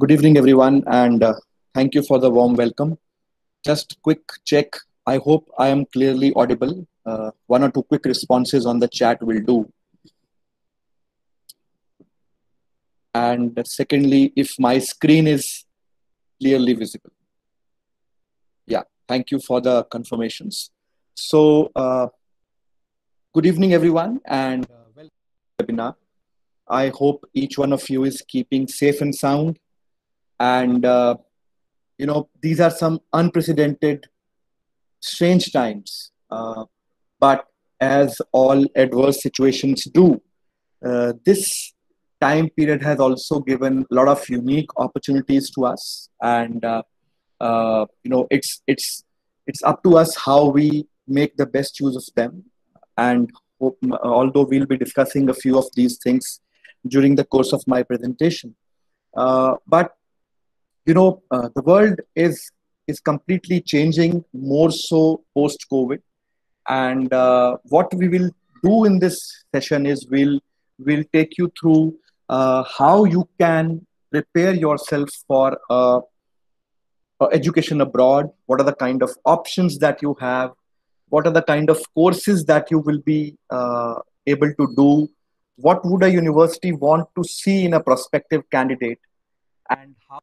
Good evening, everyone, and thank you for the warm welcome. Just quick check. I hope I am clearly audible. One or two quick responses on the chat will do. And secondly, if my screen is clearly visible. Yeah, thank you for the confirmations. So, good evening, everyone, and welcome to the webinar. I hope each one of you is keeping safe and sound. And, these are some unprecedented, strange times. But as all adverse situations do, this time period has also given a lot of unique opportunities to us, and it's up to us how we make the best use of them. And although we'll be discussing a few of these things during the course of my presentation, but the world is completely changing, more so post COVID. And what we will do in this session is we'll take you through how you can prepare yourself for education abroad. What are the kind of options that you have? What are the kind of courses that you will be able to do? What would a university want to see in a prospective candidate? And how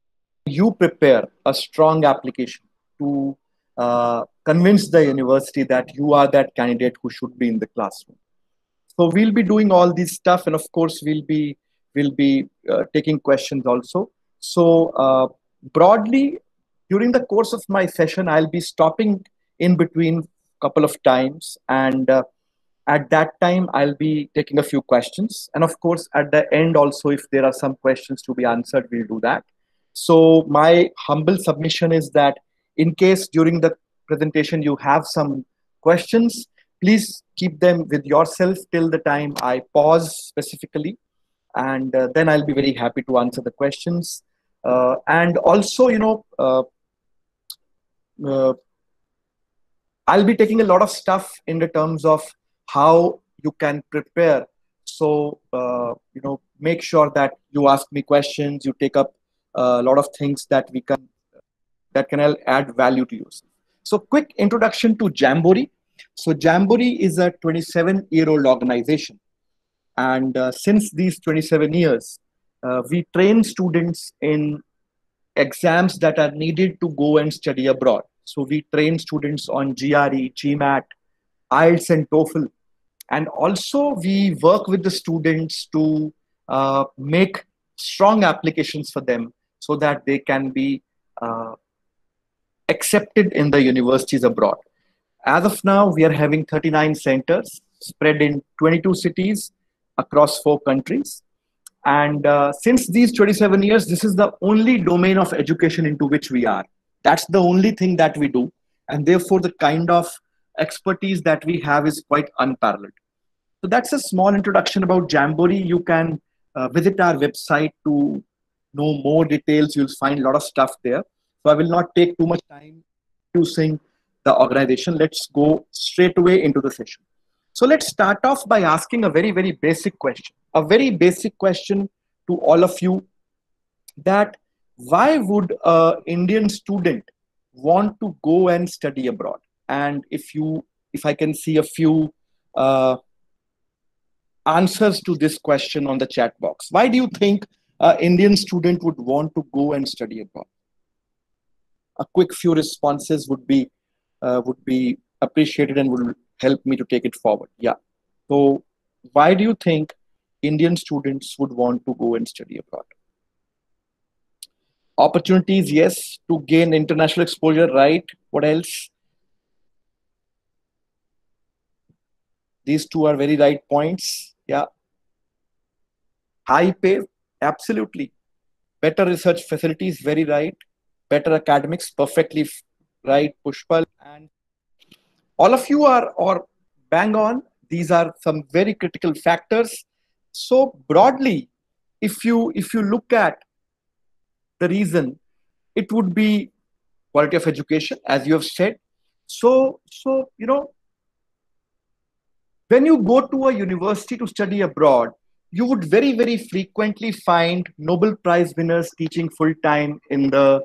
you prepare a strong application to convince the university that you are that candidate who should be in the classroom. So we'll be doing all this stuff, and of course we'll be taking questions also. So broadly, during the course of my session, I'll be stopping in between a couple of times, and at that time I'll be taking a few questions, and of course at the end also, if there are some questions to be answered, we'll do that. So my humble submission is that in case during the presentation you have some questions, please keep them with yourself till the time I pause specifically, and then I'll be very happy to answer the questions. And also, uh, I'll be taking a lot of stuff in the terms of how you can prepare. So, make sure that you ask me questions, you take up a lot of things that can add value to you. So, quick introduction to Jamboree. So, Jamboree is a 27-year-old organization, and since these 27 years, we train students in exams that are needed to go and study abroad. So we train students on GRE, GMAT, IELTS, and TOEFL. And also we work with the students to make strong applications for them so that they can be uh, accepted in the universities abroad. As of now, we are having 39 centers spread in 22 cities across 4 countries. And since these 27 years, this is the only domain of education into which we are. That's the only thing that we do. And therefore, the kind of expertise that we have is quite unparalleled. So that's a small introduction about Jamboree. You can visit our website to know more details. You'll find a lot of stuff there. So I will not take too much time introducing the organization. Let's go straight away into the session. So let's start off by asking a very, very basic question. A very basic question to all of you, that why would an Indian student want to go and study abroad? And if I can see a few answers to this question on the chat box. Why do you think an Indian student would want to go and study abroad? A quick few responses would be appreciated and would help me to take it forward. Yeah. So why do you think Indian students would want to go and study abroad? Opportunities, yes, to gain international exposure, right? What else? These two are very right points. Yeah. High pay, absolutely. Better research facilities, very right. Better academics, perfectly right, Pushpal. And all of you are or bang on. These are some very critical factors. So broadly, if you look at the reason, it would be quality of education, as you have said. So when you go to a university to study abroad, you would very, very frequently find Nobel Prize winners teaching full time in the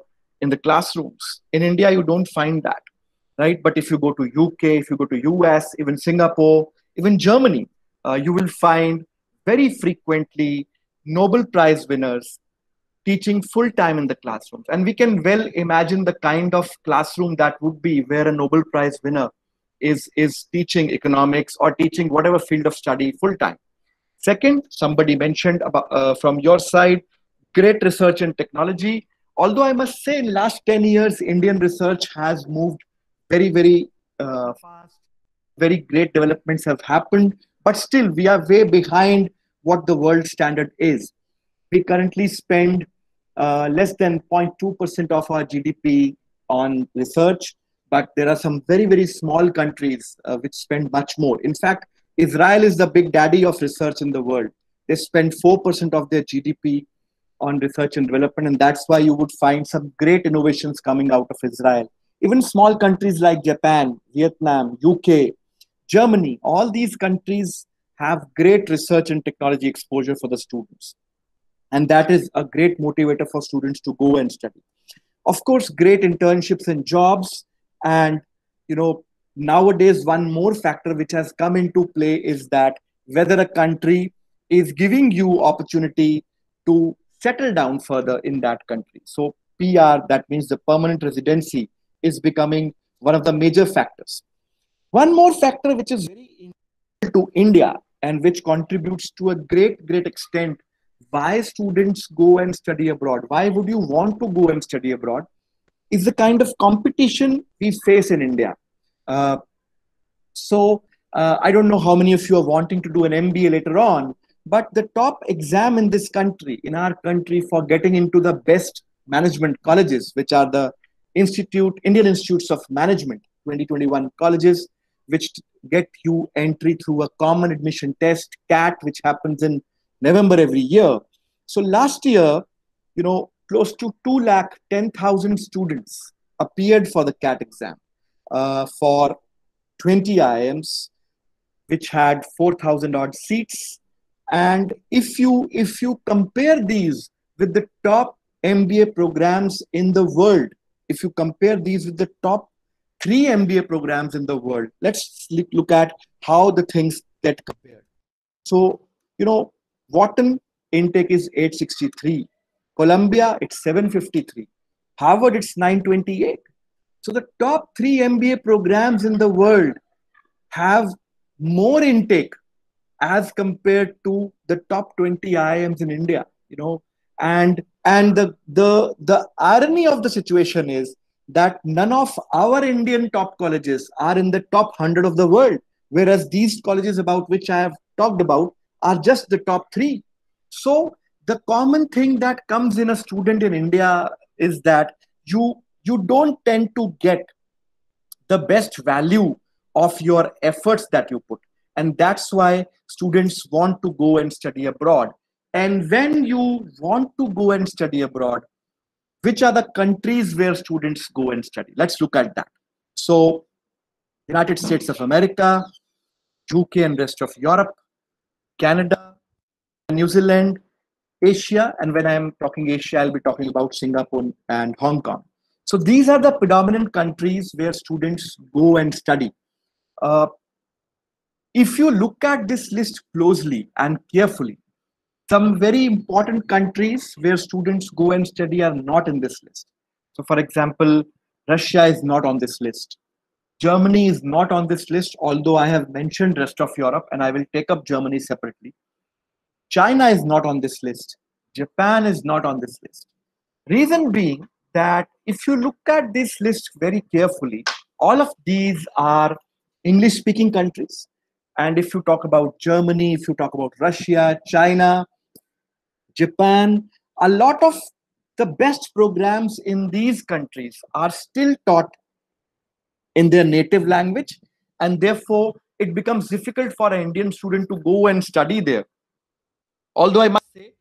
classrooms. In India, you don't find that, right? But if you go to UK, if you go to US, even Singapore, even Germany, you will find very frequently Nobel Prize winners teaching full time in the classrooms. And we can well imagine the kind of classroom that would be where a Nobel Prize winner is teaching economics or teaching whatever field of study full time. Second, somebody mentioned about from your side, great research and technology. Although I must say, in last 10 years, Indian research has moved very, very fast. Very great developments have happened, but still we are way behind what the world standard is. We currently spend less than 0.2% of our GDP on research, but there are some very, very small countries which spend much more. In fact, Israel is the big daddy of research in the world. They spend 4% of their GDP on research and development, and that's why you would find some great innovations coming out of Israel. Even small countries like Japan, Vietnam, UK, Germany, all these countries have great research and technology exposure for the students. And that is a great motivator for students to go and study. Of course, great internships and jobs. And, you know, nowadays, one more factor which has come into play is that whether a country is giving you opportunity to settle down further in that country. So PR, that means the permanent residency, is becoming one of the major factors. One more factor which is very to India and which contributes to a great, great extent why students go and study abroad. Why would you want to go and study abroad? Is the kind of competition we face in India. Uh, I don't know how many of you are wanting to do an MBA later on, but the top exam in this country, in our country, for getting into the best management colleges, which are the Indian Institutes of Management, 2021 colleges, which get you entry through a common admission test, CAT, which happens in November every year. So last year, you know, close to 210,000 students appeared for the CAT exam for 20 IIMs, which had 4,000 odd seats. And if you compare these with the top MBA programs in the world, if you compare these with the top 3 MBA programs in the world, let's look at how the things get compared. So, you know, Wharton intake is 863. Columbia, it's 753. Harvard, it's 928. So the top 3 MBA programs in the world have more intake as compared to the top 20 IIMs in India, you know. And the irony of the situation is that none of our Indian top colleges are in the top 100 of the world, whereas these colleges about which I have talked about are just the top 3. So the common thing that comes in a student in India is that you don't tend to get the best value of your efforts that you put. And that's why students want to go and study abroad. And when you want to go and study abroad, which are the countries where students go and study? Let's look at that. So United States of America, UK and rest of Europe, Canada, New Zealand, Asia, and when I'm talking Asia, I'll be talking about Singapore and Hong Kong. So these are the predominant countries where students go and study. Uh, if you look at this list closely and carefully, some very important countries where students go and study are not in this list. So for example, Russia is not on this list. Germany is not on this list, although I have mentioned rest of Europe and I will take up Germany separately. China is not on this list. Japan is not on this list. Reason being that if you look at this list very carefully, all of these are English speaking countries. And if you talk about Germany, if you talk about Russia, China, Japan, a lot of the best programs in these countries are still taught in their native language. And therefore, it becomes difficult for an Indian student to go and study there. Although I must say,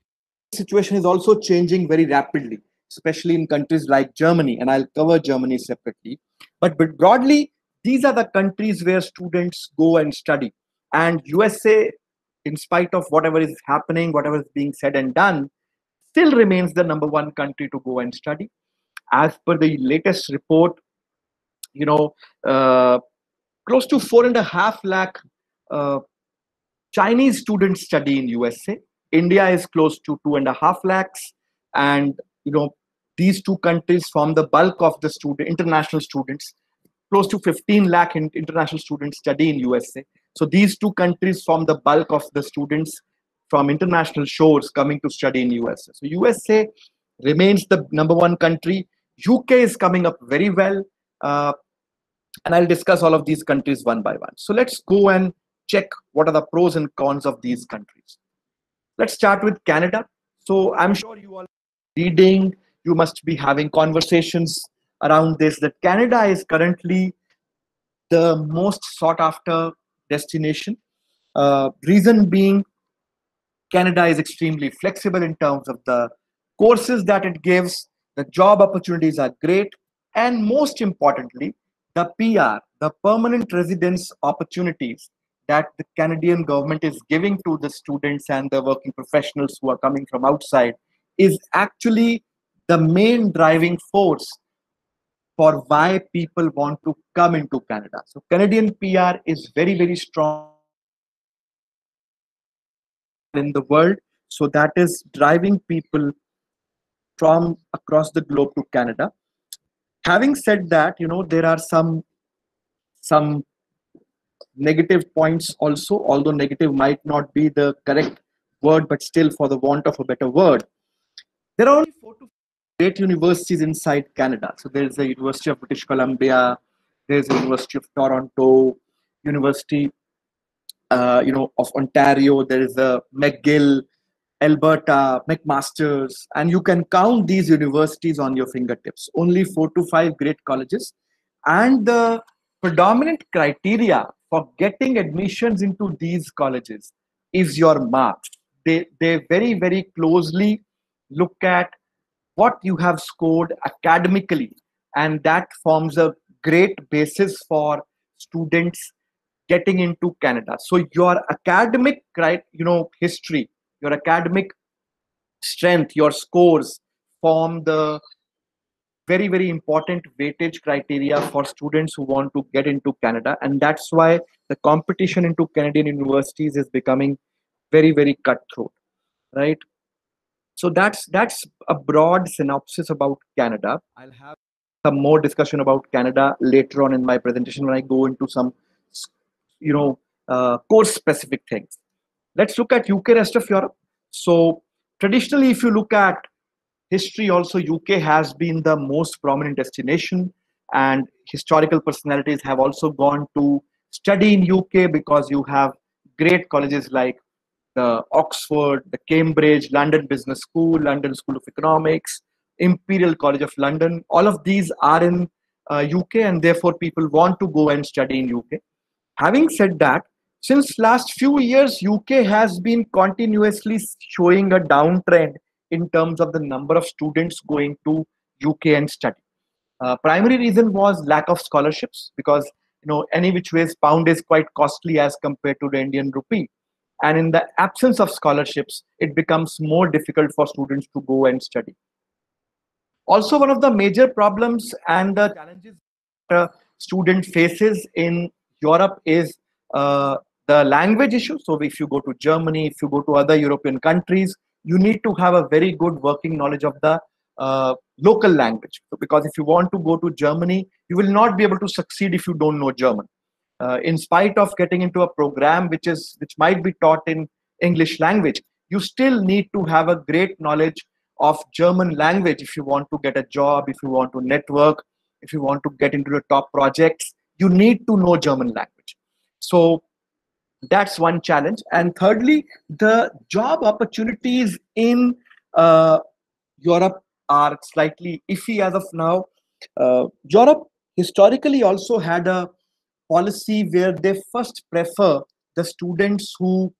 the situation is also changing very rapidly, especially in countries like Germany, and I'll cover Germany separately. But broadly, these are the countries where students go and study. And USA in spite of whatever is happening, whatever is being said and done, still remains the number one country to go and study. As per the latest report, you know, uh, close to 4.5 lakh uh, Chinese students study in USA. India is close to 2.5 lakhs, and these two countries form the bulk of the international students. Close to 15 lakh international students study in USA. So these two countries form the bulk of the students from international shores coming to study in USA. So USA remains the number one country. UK is coming up very well. And I'll discuss all of these countries one by one. So let's go and check what are the pros and cons of these countries. Let's start with Canada. So I'm sure you all reading, you must be having conversations around this, that Canada is currently the most sought after destination. Reason being, Canada is extremely flexible in terms of the courses that it gives, the job opportunities are great, and most importantly, the PR, the permanent residence opportunities that the Canadian government is giving to the students and the working professionals who are coming from outside is actually the main driving force for why people want to come into Canada. So Canadian PR is very, very strong in the world. So that is driving people from across the globe to Canada. Having said that, there are some negative points also, although negative might not be the correct word, but still, for the want of a better word, there are only 4 to 5 great universities inside Canada. So there's the University of British Columbia, there's the University of Toronto, University of Ontario, there is the McGill, Alberta, McMaster's, and you can count these universities on your fingertips. Only 4 to 5 great colleges. And the predominant criteria for getting admissions into these colleges is your marks. They very, very closely look at what you have scored academically, and that forms a great basis for students getting into Canada. So your academic history, your academic strength, your scores form the very, very important weightage criteria for students who want to get into Canada. And that's why the competition into Canadian universities is becoming very, very cutthroat, right? So that's a broad synopsis about Canada. I'll have some more discussion about Canada later on in my presentation when I go into some, course specific things. Let's look at UK, rest of Europe. So traditionally, if you look at history, also UK has been the most prominent destination, and historical personalities have also gone to study in UK because you have great colleges like the Oxford, the Cambridge, London Business School, London School of Economics, Imperial College of London. All of these are in UK, and therefore people want to go and study in UK. Having said that, since last few years, UK has been continuously showing a downtrend in terms of the number of students going to UK and study. Primary reason was lack of scholarships, because any which ways pound is quite costly as compared to the Indian rupee, and in the absence of scholarships, it becomes more difficult for students to go and study. Also, one of the major problems and the challenges a student faces in Europe is the language issue. So if you go to Germany, if you go to other European countries, you need to have a very good working knowledge of the local language. So because if you want to go to Germany, you will not be able to succeed if you don't know German. In spite of getting into a program which might be taught in English language, you still need to have a great knowledge of German language if you want to get a job, if you want to network, if you want to get into the top projects. You need to know German language. So that's one challenge. And thirdly, the job opportunities in Europe are slightly iffy as of now. Europe historically also had a policy where they first prefer the students who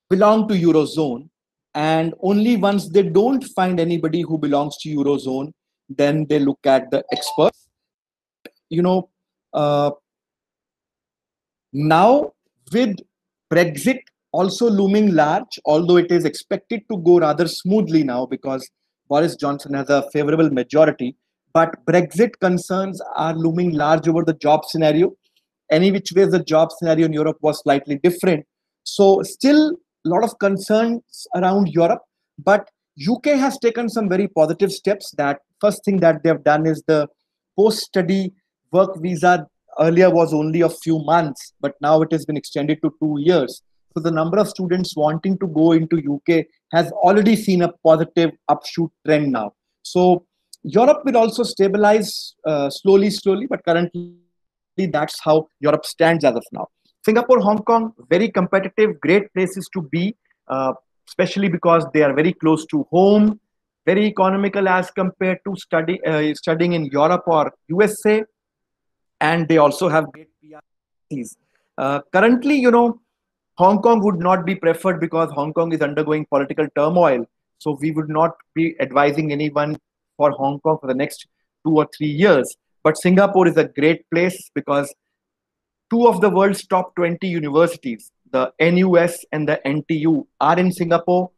belong to Eurozone, and only once they don't find anybody who belongs to Eurozone, then they look at the experts. You know, uh, Now with Brexit also looming large, although it is expected to go rather smoothly now because Boris Johnson has a favorable majority. But Brexit concerns are looming large over the job scenario. Any which ways, the job scenario in Europe was slightly different. So, still a lot of concerns around Europe. But UK has taken some very positive steps. That first thing that they have done is the post-study work visa earlier was only a few months, but now it has been extended to 2 years. So the number of students wanting to go into UK has already seen a positive upshoot trend now. So Europe will also stabilize slowly, but currently that's how Europe stands as of now. Singapore, Hong Kong, very competitive, great places to be, especially because they are very close to home, very economical as compared to studying in Europe or USA, and they also have great PRs. Currently, Hong Kong would not be preferred because Hong Kong is undergoing political turmoil. So we would not be advising anyone for Hong Kong for the next 2 or 3 years. But Singapore is a great place because two of the world's top 20 universities, the NUS and the NTU, are in Singapore,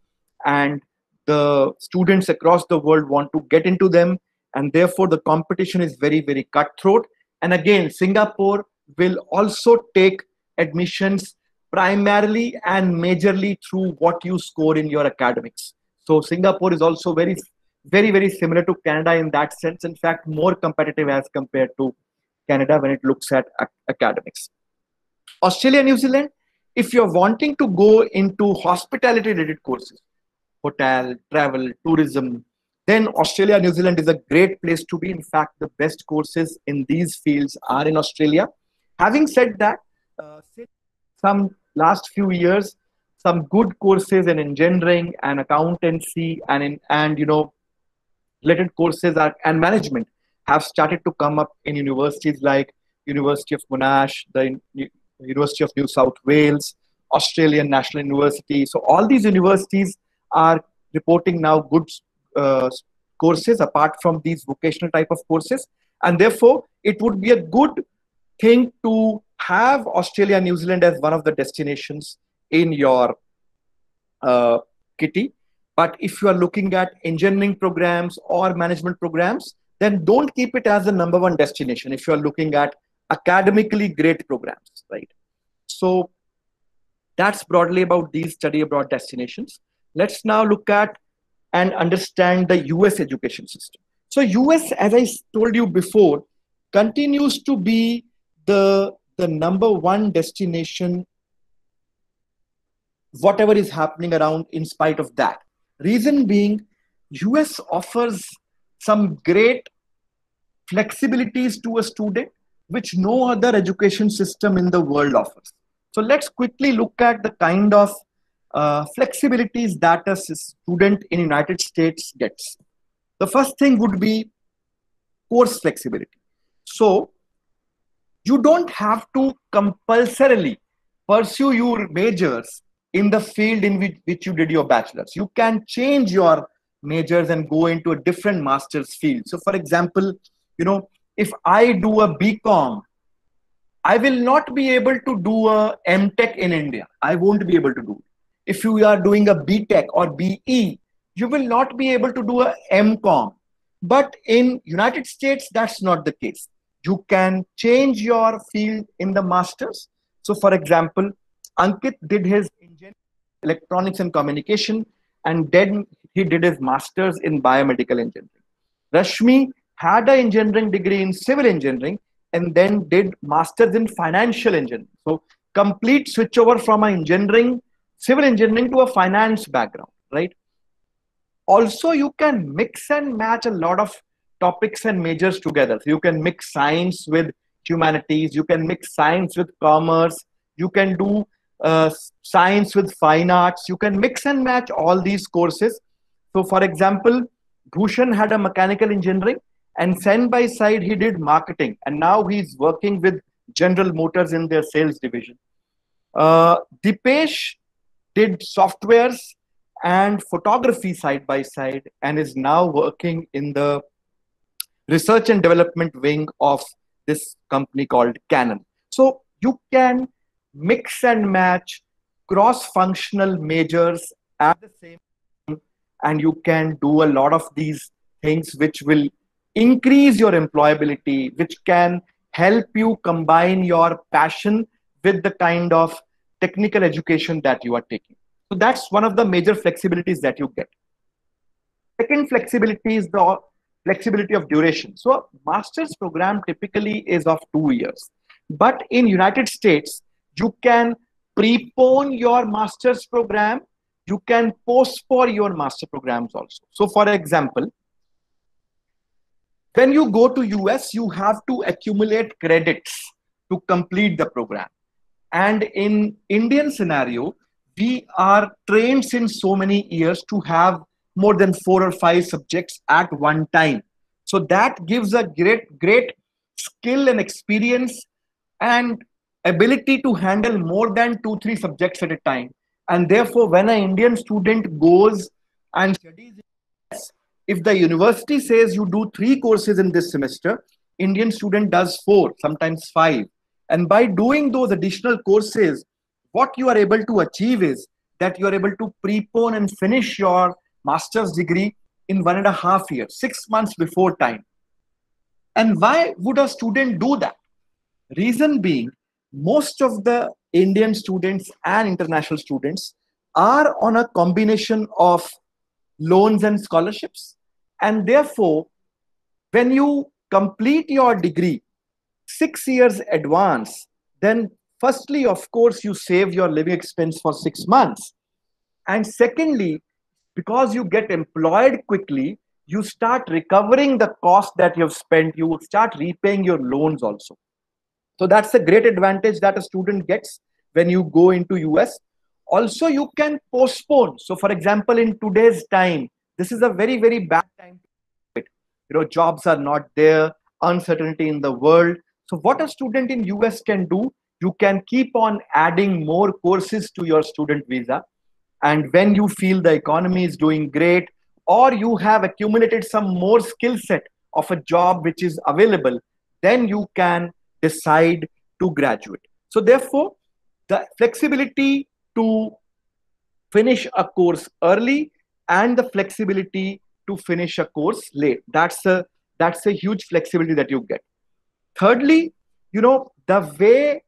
and the students across the world want to get into them, and therefore the competition is very, very cutthroat. And again, Singapore will also take admissions primarily and majorly through what you score in your academics. So Singapore is also very similar to Canada in that sense. In fact, more competitive as compared to Canada when it looks at academics. Australia, New Zealand, if you're wanting to go into hospitality related courses, hotel, travel, tourism, then Australia, New Zealand is a great place to be. In fact, the best courses in these fields are in Australia. Having said that, since some last few years, some good courses in engineering and accountancy and related courses and management have started to come up in universities like University of Monash, the University of New South Wales, Australian National University. So all these universities are reporting now good courses apart from these vocational type of courses, and therefore it would be a good thing to have Australia, New Zealand as one of the destinations in your kitty. But if you are looking at engineering programs or management programs, then don't keep it as the number one destination if you are looking at academically great programs, right? So that's broadly about these study abroad destinations. Let's now look at and understand the US education system. So US, as I told you before, continues to be the number one destination, whatever is happening around in spite of that. Reason being, US offers some great flexibilities to a student which no other education system in the world offers. So let's quickly look at the kind of flexibilities that a student in United States gets. The first thing would be course flexibility. So you don't have to compulsorily pursue your majors in the field in which you did your bachelor's. You can change your majors and go into a different master's field. So for example, if I do a BCom, I will not be able to do a MTech in India. I won't be able to do it. If you are doing a BTech or BE, you will not be able to do a MCom. But in United States, that's not the case. You can change your field in the masters. So for example, Ankit did his electronics and communication, and then he did his master's in biomedical engineering. Rashmi had an engineering degree in civil engineering and then did master's in financial engineering. So complete switchover from civil engineering to a finance background, right? Also, you can mix and match a lot of topics and majors together. So you can mix science with humanities, you can mix science with commerce, you can do science with fine arts, you can mix and match all these courses. So for example, Bhushan had a mechanical engineering, and side by side he did marketing, and now he's working with General Motors in their sales division. Dipesh did softwares and photography side by side and is now working in the research and development wing of this company called Canon. So you can mix and match cross-functional majors at the same time, and you can do a lot of these things which will increase your employability, which can help you combine your passion with the kind of technical education that you are taking. So that's one of the major flexibilities that you get. Second flexibility is the flexibility of duration. So a master's program typically is of 2 years, but in United States, you can prepone your master's program, you can postpone your master programs also. So for example, when you go to US, you have to accumulate credits to complete the program. And in Indian scenario, we are trained since so many years to have more than 4 or 5 subjects at one time. So that gives a great skill and experience and ability to handle more than 2, 3 subjects at a time. And therefore, when an Indian student goes and studies, if the university says you do 3 courses in this semester, Indian student does 4, sometimes 5. And by doing those additional courses, what you are able to achieve is that you are able to prepone and finish your master's degree in 1.5 years, 6 months before time. And why would a student do that? Reason being, most of the Indian students and international students are on a combination of loans and scholarships. And therefore, when you complete your degree 6 years advance, then firstly, of course, you save your living expense for 6 months. And secondly, because you get employed quickly, you start recovering the cost that you have spent. You will start repaying your loans also. So that's a great advantage that a student gets when you go into US. Also, you can postpone. So for example, in today's time, this is a very bad time. Jobs are not there, uncertainty in the world. So what a student in US can do, you can keep on adding more courses to your student visa. And when you feel the economy is doing great, or you have accumulated some more skill set of a job which is available, then you can decide to graduate. So therefore, the flexibility to finish a course early and the flexibility to finish a course late, that's a huge flexibility that you get. Thirdly, the way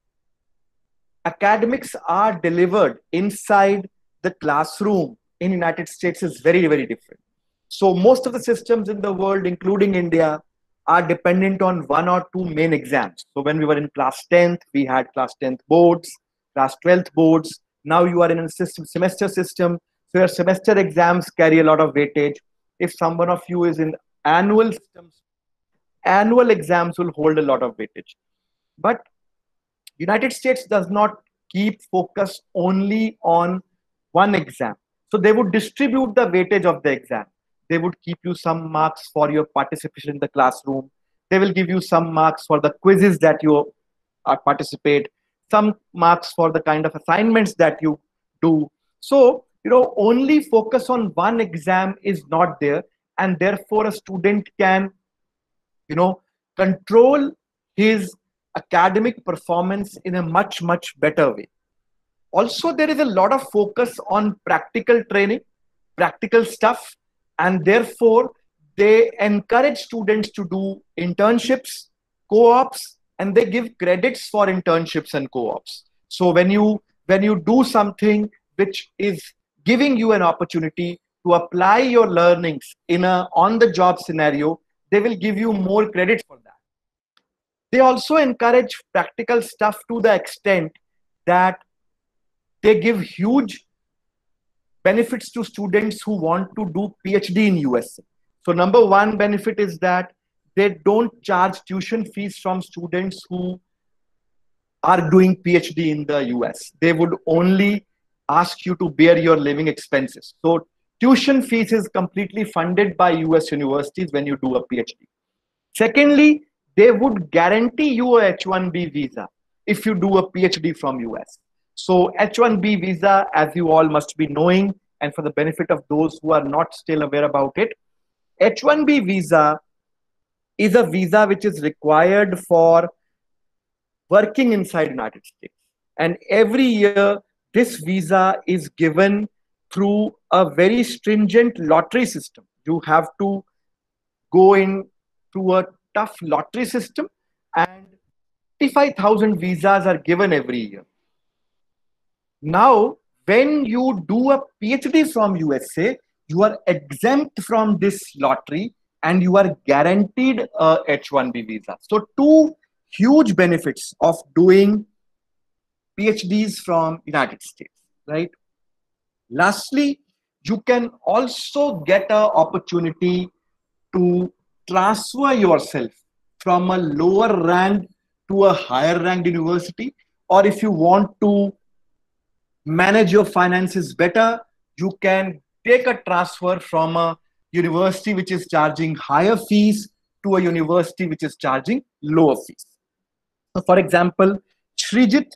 academics are delivered inside the classroom in United States is very different. So most of the systems in the world, including India, are dependent on 1 or 2 main exams. So when we were in class 10th, we had class 10th boards, class 12th boards. Now you are in a semester system. So your semester exams carry a lot of weightage. If someone of you is in annual systems, annual exams will hold a lot of weightage. But United States does not keep focus only on one exam. So they would distribute the weightage of the exam. They would keep you some marks for your participation in the classroom. They will give you some marks for the quizzes that you participate, some marks for the kind of assignments that you do. So, only focus on one exam is not there. And therefore, a student can, control his academic performance in a much better way. Also, there is a lot of focus on practical training, practical stuff, and therefore they encourage students to do internships, co-ops, and they give credits for internships and co-ops. So when you do something which is giving you an opportunity to apply your learnings in a on-the-job scenario, they will give you more credit for that. They also encourage practical stuff to the extent that they give huge benefits to students who want to do PhD in USA. So number one benefit is that they don't charge tuition fees from students who are doing PhD in the US. They would only ask you to bear your living expenses. So tuition fees is completely funded by US universities when you do a PhD. Secondly, they would guarantee you a H-1B visa if you do a PhD from US. So H-1B visa, as you all must be knowing, and for the benefit of those who are not still aware about it, H-1B visa is a visa which is required for working inside United States. And every year, this visa is given through a very stringent lottery system. You have to go in through a tough lottery system, and 55,000 visas are given every year. Now, when you do a PhD from USA, you are exempt from this lottery and you are guaranteed a H-1B visa. So, two huge benefits of doing PhDs from United States, right? Lastly, you can also get an opportunity to transfer yourself from a lower rank to a higher ranked university, or if you want to manage your finances better, you can take a transfer from a university which is charging higher fees to a university which is charging lower fees. So for example, Srijit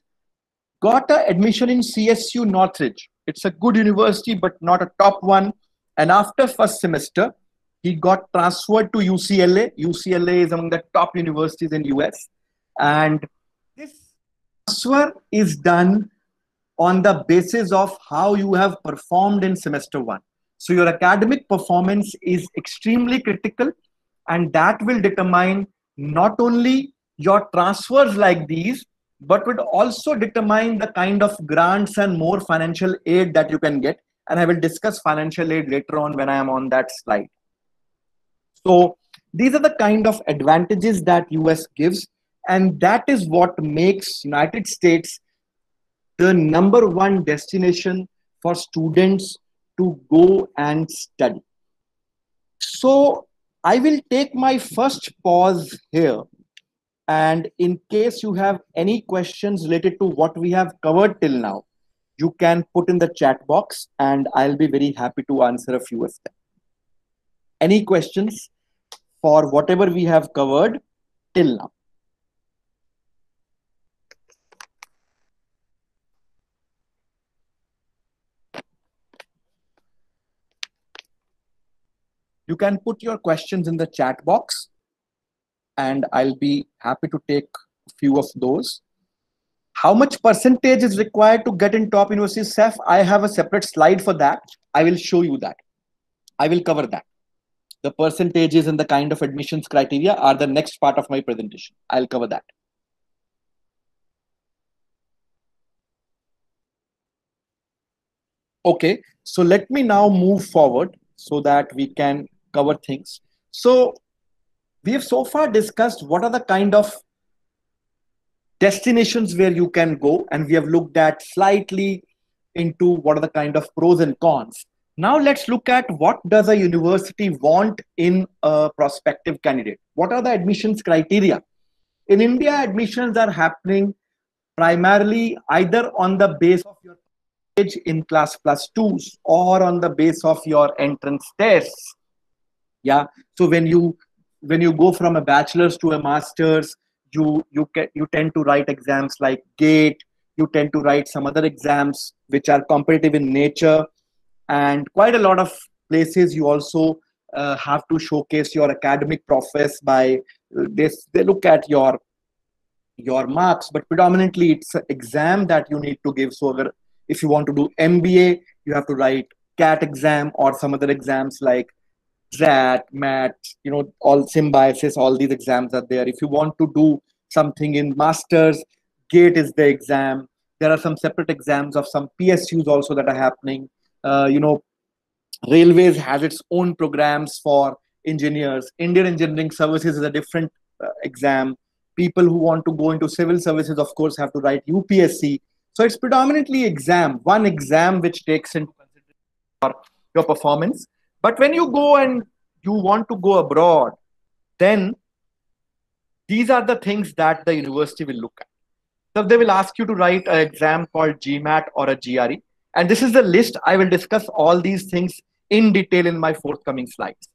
got an admission in CSU Northridge. It's a good university, but not a top one. And after first semester, he got transferred to UCLA. UCLA is among the top universities in US. And this transfer is done on the basis of how you have performed in semester one. So your academic performance is extremely critical, and that will determine not only your transfers like these, but would also determine the kind of grants and more financial aid that you can get. And I will discuss financial aid later on when I am on that slide. So these are the kind of advantages that US gives, and that is what makes United States the number one destination for students to go and study. So I will take my first pause here. And in case you have any questions related to what we have covered till now, you can put in the chat box and I'll be very happy to answer a few of them. Any questions for whatever we have covered till now? You can put your questions in the chat box and I'll be happy to take a few of those. How much percentage is required to get in top university, SEF? I have a separate slide for that. I will show you that. I will cover that. The percentages and the kind of admissions criteria are the next part of my presentation. I'll cover that. Okay, so let me now move forward so that we can cover things. So we have so far discussed what are the kind of destinations where you can go, and we have looked at slightly into what are the kind of pros and cons. Now let's look at what does a university want in a prospective candidate. What are the admissions criteria? In India, admissions are happening primarily either on the base of your age in class plus twos or on the base of your entrance tests. Yeah, so when you go from a bachelor's to a master's, you tend to write exams like GATE. You tend to write some other exams which are competitive in nature, and quite a lot of places you also have to showcase your academic prowess by this. They look at your marks, but predominantly it's an exam that you need to give. So if you want to do MBA, you have to write CAT exam or some other exams like ZAT, MAT, all symbiosis, all these exams are there. If you want to do something in masters, GATE is the exam. There are some separate exams of some PSUs also that are happening. Railways has its own programs for engineers. Indian Engineering Services is a different exam. People who want to go into civil services, of course, have to write UPSC. So it's predominantly one exam which takes into consideration your performance. But when you go and you want to go abroad, then these are the things that the university will look at. So they will ask you to write an exam called GMAT or a GRE. And this is the list. I will discuss all these things in detail in my forthcoming slides.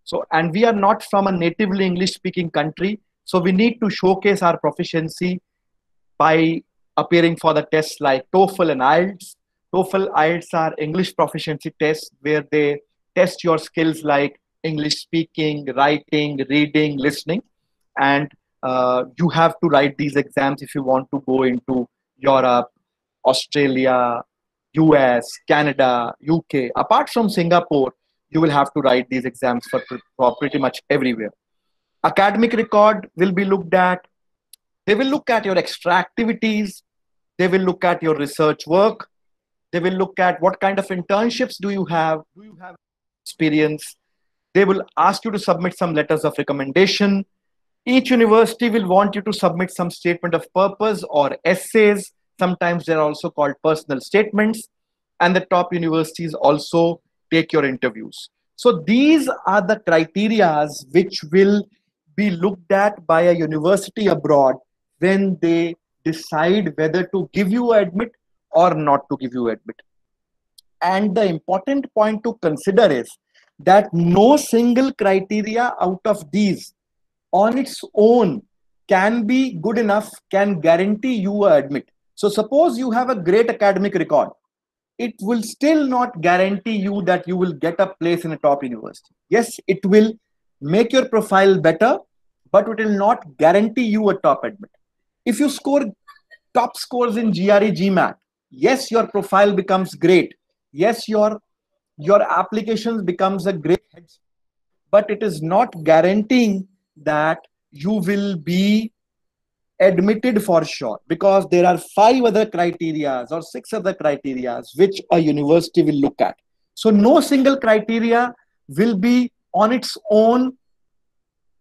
So, and we are not from a natively English speaking country. So we need to showcase our proficiency by appearing for the tests like TOEFL and IELTS. TOEFL, IELTS are English proficiency tests where they test your skills like English speaking, writing, reading, listening. And you have to write these exams if you want to go into Europe, Australia, US, Canada, UK. Apart from Singapore, you will have to write these exams for pretty much everywhere. Academic record will be looked at. They will look at your extra activities. They will look at your research work. They will look at what kind of internships do you have? Do you have experience? They will ask you to submit some letters of recommendation. Each university will want you to submit some statement of purpose or essays. Sometimes they're also called personal statements. And the top universities also take your interviews. So these are the criterias which will be looked at by a university abroad when they decide whether to give you admit or not to give you admit. And the important point to consider is that no single criteria out of these on its own can be good enough, can guarantee you a admit. So suppose you have a great academic record, it will still not guarantee you that you will get a place in a top university. Yes, it will make your profile better, but it will not guarantee you a top admit. If you score top scores in GRE, GMAT, yes, your profile becomes great. Yes, your applications becomes a great head, but it is not guaranteeing that you will be admitted for sure, because there are 5 other criterias or 6 other criterias which a university will look at. So no single criteria will be on its own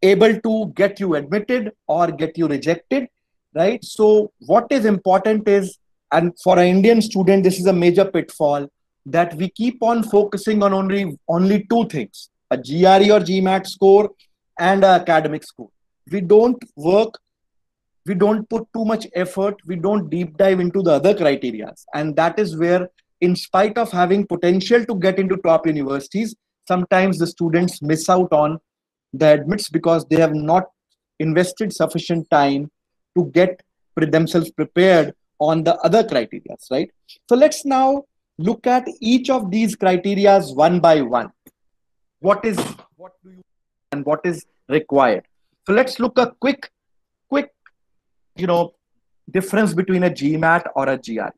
able to get you admitted or get you rejected, right? So what is important is, and for an Indian student, this is a major pitfall, that we keep on focusing on only 2 things: a GRE or GMAT score and an academic score. We don't work, we don't put too much effort, we don't deep dive into the other criteria. And that is where, in spite of having potential to get into top universities, sometimes the students miss out on the admits because they have not invested sufficient time to get themselves prepared on the other criteria, right? So let's now look at each of these criterias one by one. What do you and what is required? So let's look a quick difference between a GMAT or a GRE.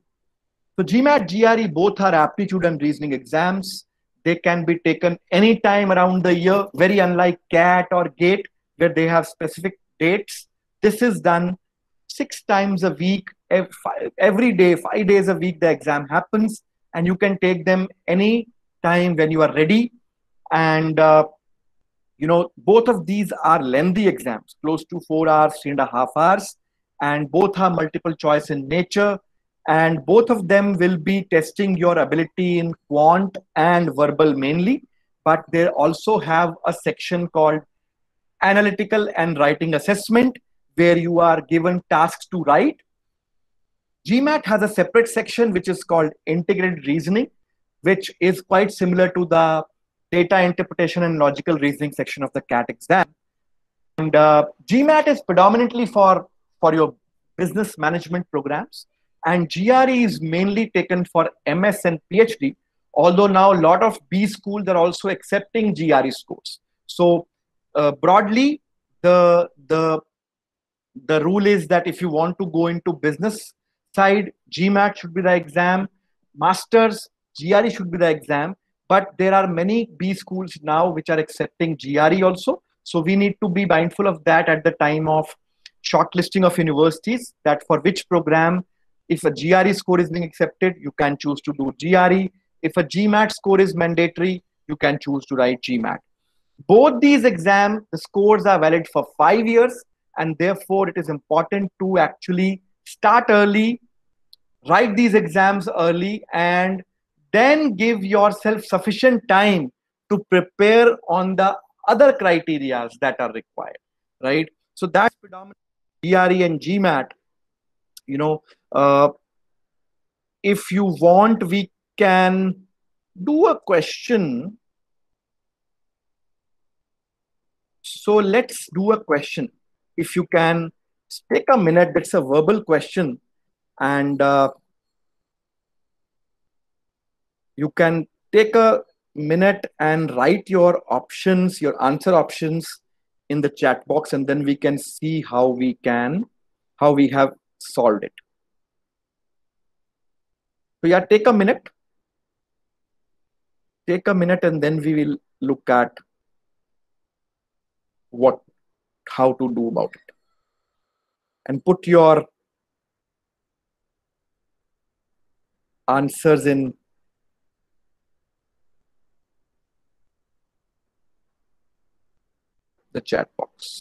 So GMAT, GRE, both are aptitude and reasoning exams. They can be taken anytime around the year, very unlike CAT or GATE, where they have specific dates. This is done 6 times a week, every day, 5 days a week, the exam happens, and you can take them any time when you are ready. And both of these are lengthy exams, close to 4 hours, 3.5 hours, and both are multiple choice in nature. And both of them will be testing your ability in quant and verbal mainly, but they also have a section called analytical and writing assessment, where you are given tasks to write. GMAT has a separate section which is called integrated reasoning, which is quite similar to the data interpretation and logical reasoning section of the CAT exam. And GMAT is predominantly for your business management programs, and GRE is mainly taken for MS and PhD, although now a lot of B schools are also accepting GRE scores. So broadly, the rule is that if you want to go into business side, GMAT should be the exam. Masters, GRE should be the exam. But there are many B schools now which are accepting GRE also. So we need to be mindful of that at the time of shortlisting of universities, that for which program, if a GRE score is being accepted, you can choose to do GRE. If a GMAT score is mandatory, you can choose to write GMAT. Both these exams, the scores are valid for 5 years, and therefore it is important to actually start early, write these exams early, and then give yourself sufficient time to prepare on the other criteria that are required, right? So that's predominantly GRE and GMAT. If you want, we can do a question. So let's do a question. If you can take a minute, that's a verbal question, and you can take a minute and write your options, your answer options in the chat box, and then we can see how we have solved it. So yeah, take a minute. Take a minute and then we will look at how to do about it. And put your answers in the chat box.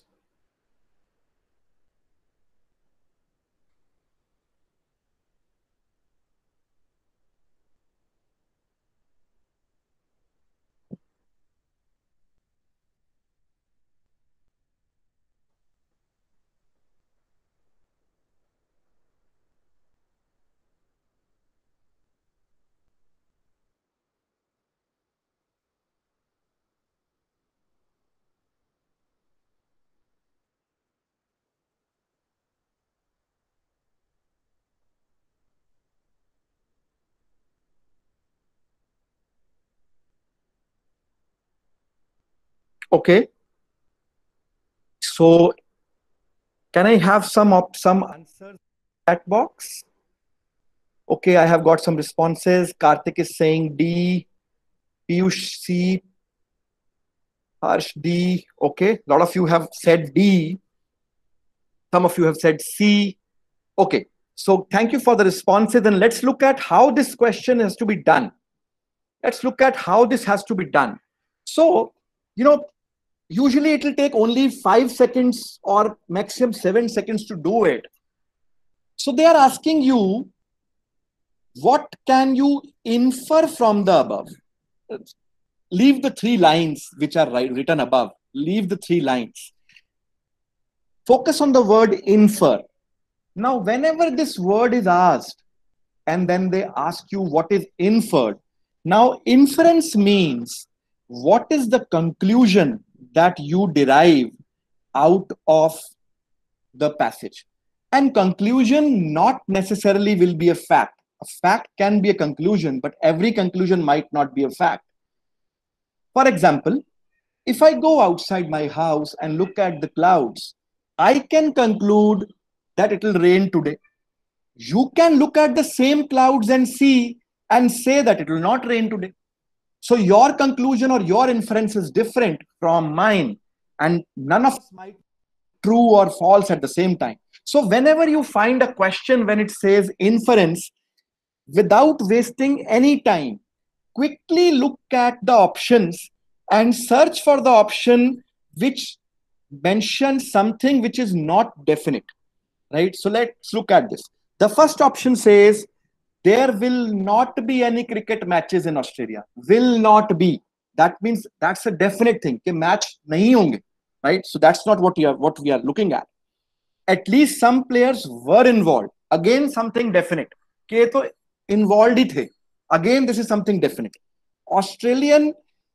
Okay. So can I have some answers in the chat box? Okay, I have got some responses. Karthik is saying D, Piyush C, Harsh D. Okay, a lot of you have said D. Some of you have said C. Okay, so thank you for the responses, and let's look at how this question has to be done. Let's look at how this has to be done. So, usually it will take only 5 seconds or maximum 7 seconds to do it. So they are asking you, what can you infer from the above? Leave the 3 lines which are written above. Leave the 3 lines. Focus on the word infer. Now, whenever this word is asked, and then they ask you what is inferred. Now, inference means what is the conclusion that you derive out of the passage. And conclusion not necessarily will be a fact. A fact can be a conclusion, but every conclusion might not be a fact. For example, if I go outside my house and look at the clouds, I can conclude that it will rain today. You can look at the same clouds and see and say that it will not rain today. So your conclusion or your inference is different from mine, and none of us might be true or false at the same time. So whenever you find a question when it says inference, without wasting any time, quickly look at the options and search for the option which mentions something which is not definite, right? So let's look at this. The first option says there will not be any cricket matches in Australia. Will not be. That means that's a definite thing. कि match नहीं होंगे, right? So that's not what we are looking at. At least some players were involved. Again, something definite. कि ये तो involved ही थे. Again, this is something definite.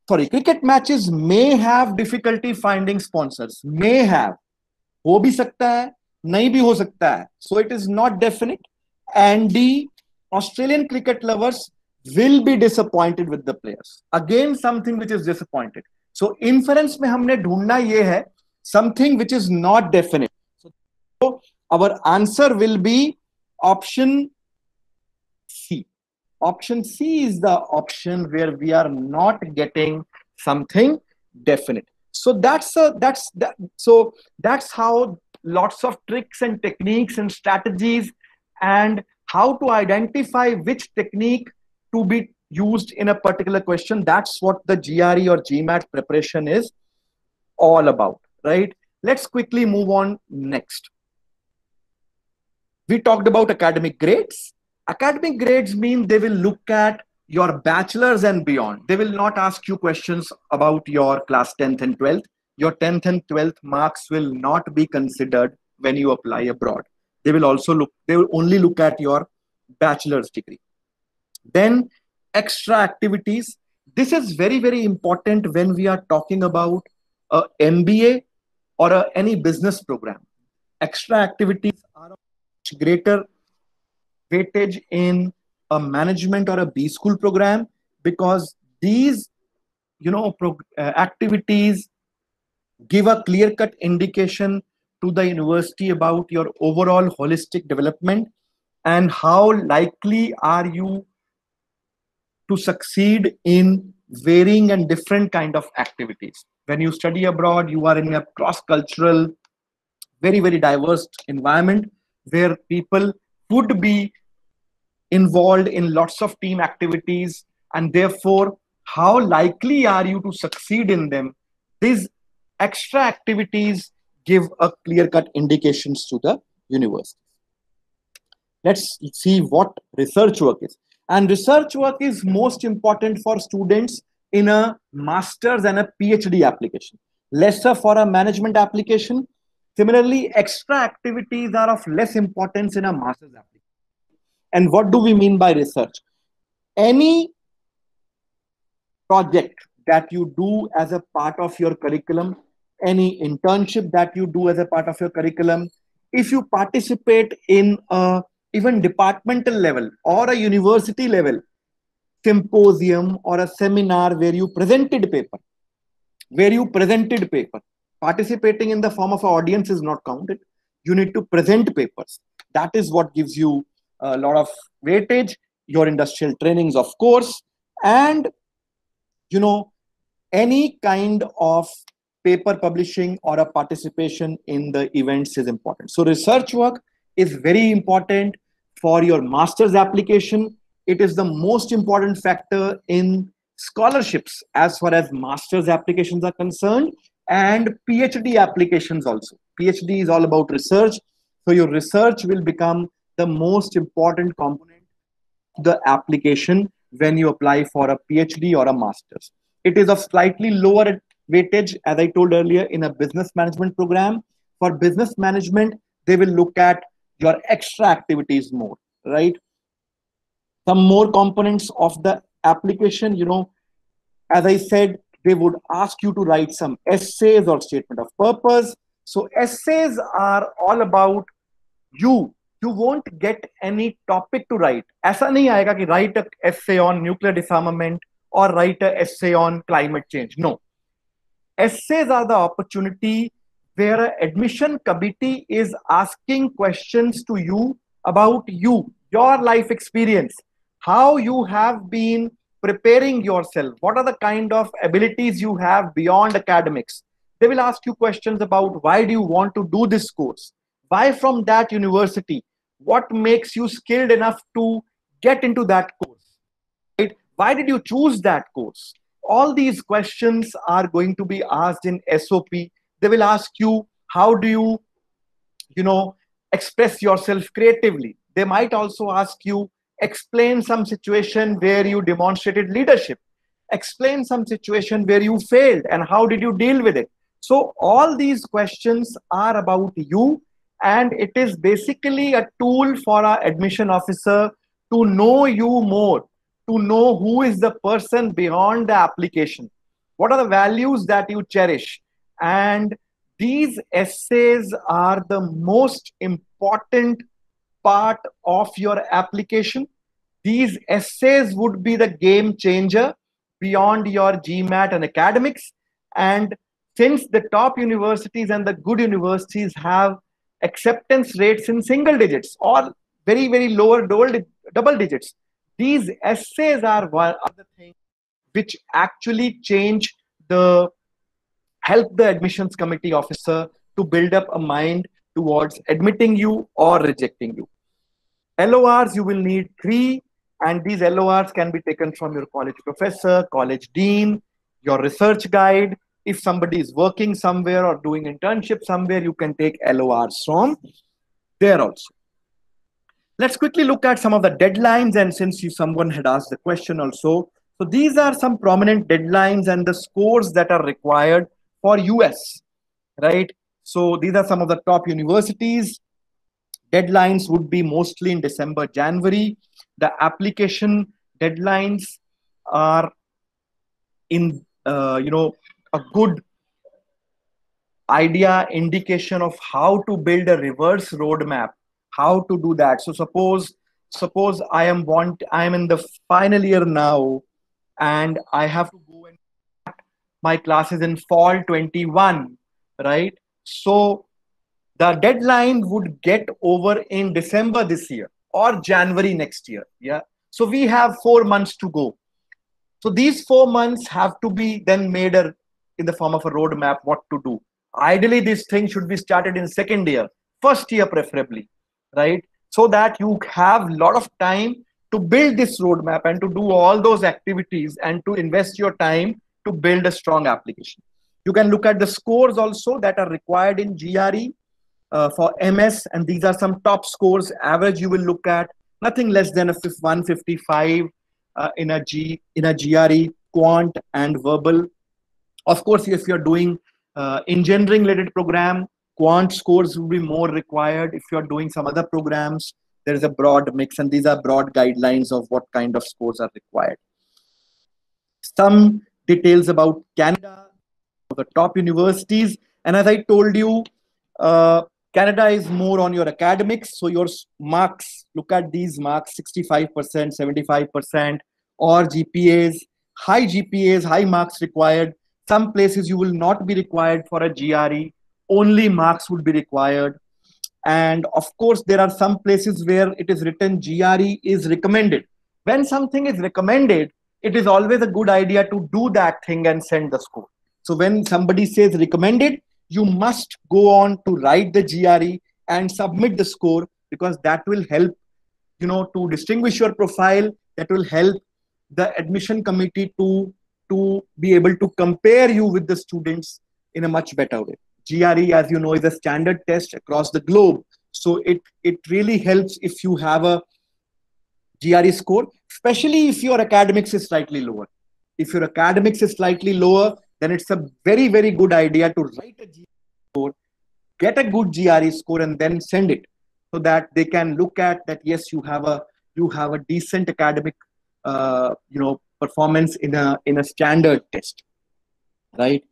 Cricket matches may have difficulty finding sponsors. May have. हो भी सकता है, नहीं भी हो सकता है. So it is not definite. And D, Australian cricket lovers will be disappointed with the players. Again, something which is disappointed. So inference में हमने ढूंढना ये है something which is not definite. So our answer will be option C. Option C is the option where we are not getting something definite. So that's how lots of tricks and techniques and strategies and how to identify which technique to be used in a particular question. That's what the GRE or GMAT preparation is all about, right? Let's quickly move on next. We talked about academic grades. Academic grades mean they will look at your bachelor's and beyond. They will not ask you questions about your class 10th and 12th. Your 10th and 12th marks will not be considered when you apply abroad. They will only look at your bachelor's degree. Then extra activities. This is very, very important when we are talking about a MBA or any business program. Extra activities are of greater weightage in a management or a B school program, because these activities give a clear-cut indication to the university about your overall holistic development and how likely are you to succeed in varying and different kind of activities. When you study abroad, you are in a cross-cultural, very, very diverse environment where people would be involved in lots of team activities, and therefore how likely are you to succeed in them? These extra activities give a clear cut indications to the university. Let's see what research work is. And research work is most important for students in a master's and a PhD application, lesser for a management application. Similarly, extra activities are of less importance in a master's application. And what do we mean by research? Any project that you do as a part of your curriculum, any internship that you do as a part of your curriculum, if you participate in a even departmental level or a university level symposium or a seminar where you presented paper, participating in the form of an audience is not counted. You need to present papers. That is what gives you a lot of weightage. Your industrial trainings, of course, and any kind of paper publishing or a participation in the events is important. So research work is very important for your master's application. It is the most important factor in scholarships as far as master's applications are concerned, and PhD applications also. PhD is all about research. So your research will become the most important component of the application when you apply for a PhD or a master's. It is of slightly lower weightage, as I told earlier, in a business management program. For business management, they will look at your extra activities more, right? Some more components of the application, as I said, they would ask you to write some essays or statement of purpose. So essays are all about you. You won't get any topic to write. ऐसा नहीं आएगा कि write an essay on nuclear disarmament or write an essay on climate change. No. Essays are the opportunity where an admission committee is asking questions to you about you, your life experience, how you have been preparing yourself, what are the kind of abilities you have beyond academics. They will ask you questions about why do you want to do this course, why from that university, what makes you skilled enough to get into that course, right? Why did you choose that course? All these questions are going to be asked in SOP. They will ask you, how do you, express yourself creatively? They might also ask you, explain some situation where you demonstrated leadership. Explain some situation where you failed and how did you deal with it? So all these questions are about you, and it is basically a tool for our admission officer to know you more, to know who is the person beyond the application, what are the values that you cherish. And these essays are the most important part of your application. These essays would be the game changer beyond your GMAT and academics. And since the top universities and the good universities have acceptance rates in single digits or very, very lower double digits, these essays are one of the things which actually help the admissions committee officer to build up a mind towards admitting you or rejecting you. LORs, you will need 3, and these LORs can be taken from your college professor, college dean, your research guide. If somebody is working somewhere or doing internship somewhere, you can take LORs from there also. Let's quickly look at some of the deadlines, and since someone had asked the question also, so these are some prominent deadlines and the scores that are required for US, right? So these are some of the top universities. Deadlines would be mostly in December, January. The application deadlines are in, a good idea, indication of how to build a reverse roadmap, how to do that. So suppose I am in the final year now, and I have to go and start my classes in fall 21, right? So the deadline would get over in December this year or January next year. Yeah. So we have 4 months to go. So these 4 months have to be then made in the form of a roadmap what to do. Ideally, this thing should be started in second year, first year preferably, right? So that you have a lot of time to build this roadmap and to do all those activities and to invest your time to build a strong application. You can look at the scores also that are required in GRE for MS, and these are some top scores. Average you will look at nothing less than a 155 in a GRE, quant and verbal. Of course, if you're doing engineering related program, quant scores will be more required. If you're doing some other programs, there is a broad mix, and these are broad guidelines of what kind of scores are required. Some details about Canada, the top universities, and as I told you, Canada is more on your academics. So your marks, look at these marks, 65%, 75%, or GPAs, high GPAs, high marks required. Some places you will not be required for a GRE, only marks would be required. And of course, there are some places where it is written GRE is recommended. When something is recommended, it is always a good idea to do that thing and send the score. So when somebody says recommended, you must go on to write the GRE and submit the score, because that will help, to distinguish your profile. That will help the admission committee to be able to compare you with the students in a much better way. GRE, as you know, is a standard test across the globe. So it really helps if you have a GRE score, especially if your academics is slightly lower. If your academics is slightly lower, then it's a very, very good idea to write a GRE score, get a good GRE score, and then send it, so that they can look at that. Yes, you have a decent academic, performance in a standard test, right?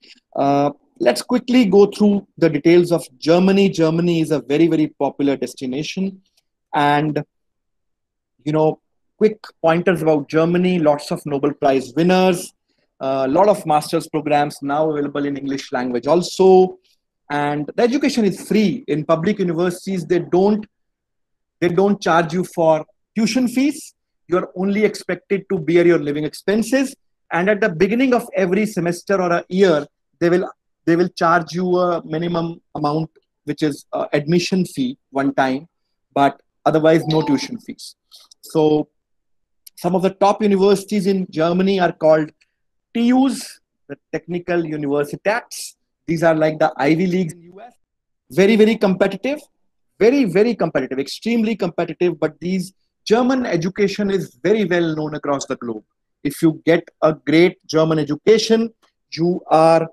Let's quickly go through the details of Germany. Germany is a very, very popular destination, and quick pointers about Germany: lots of Nobel Prize winners, a lot of master's programs now available in English language also, and the education is free in public universities. They don't charge you for tuition fees. You're only expected to bear your living expenses, and at the beginning of every semester or a year, they will charge you a minimum amount, which is admission fee one time, but otherwise no tuition fees. So some of the top universities in Germany are called TUs, the Technical Universitats. These are like the Ivy Leagues in US. Very, very competitive, very, very competitive, extremely competitive. But these German education is very well known across the globe. If you get a great German education, you are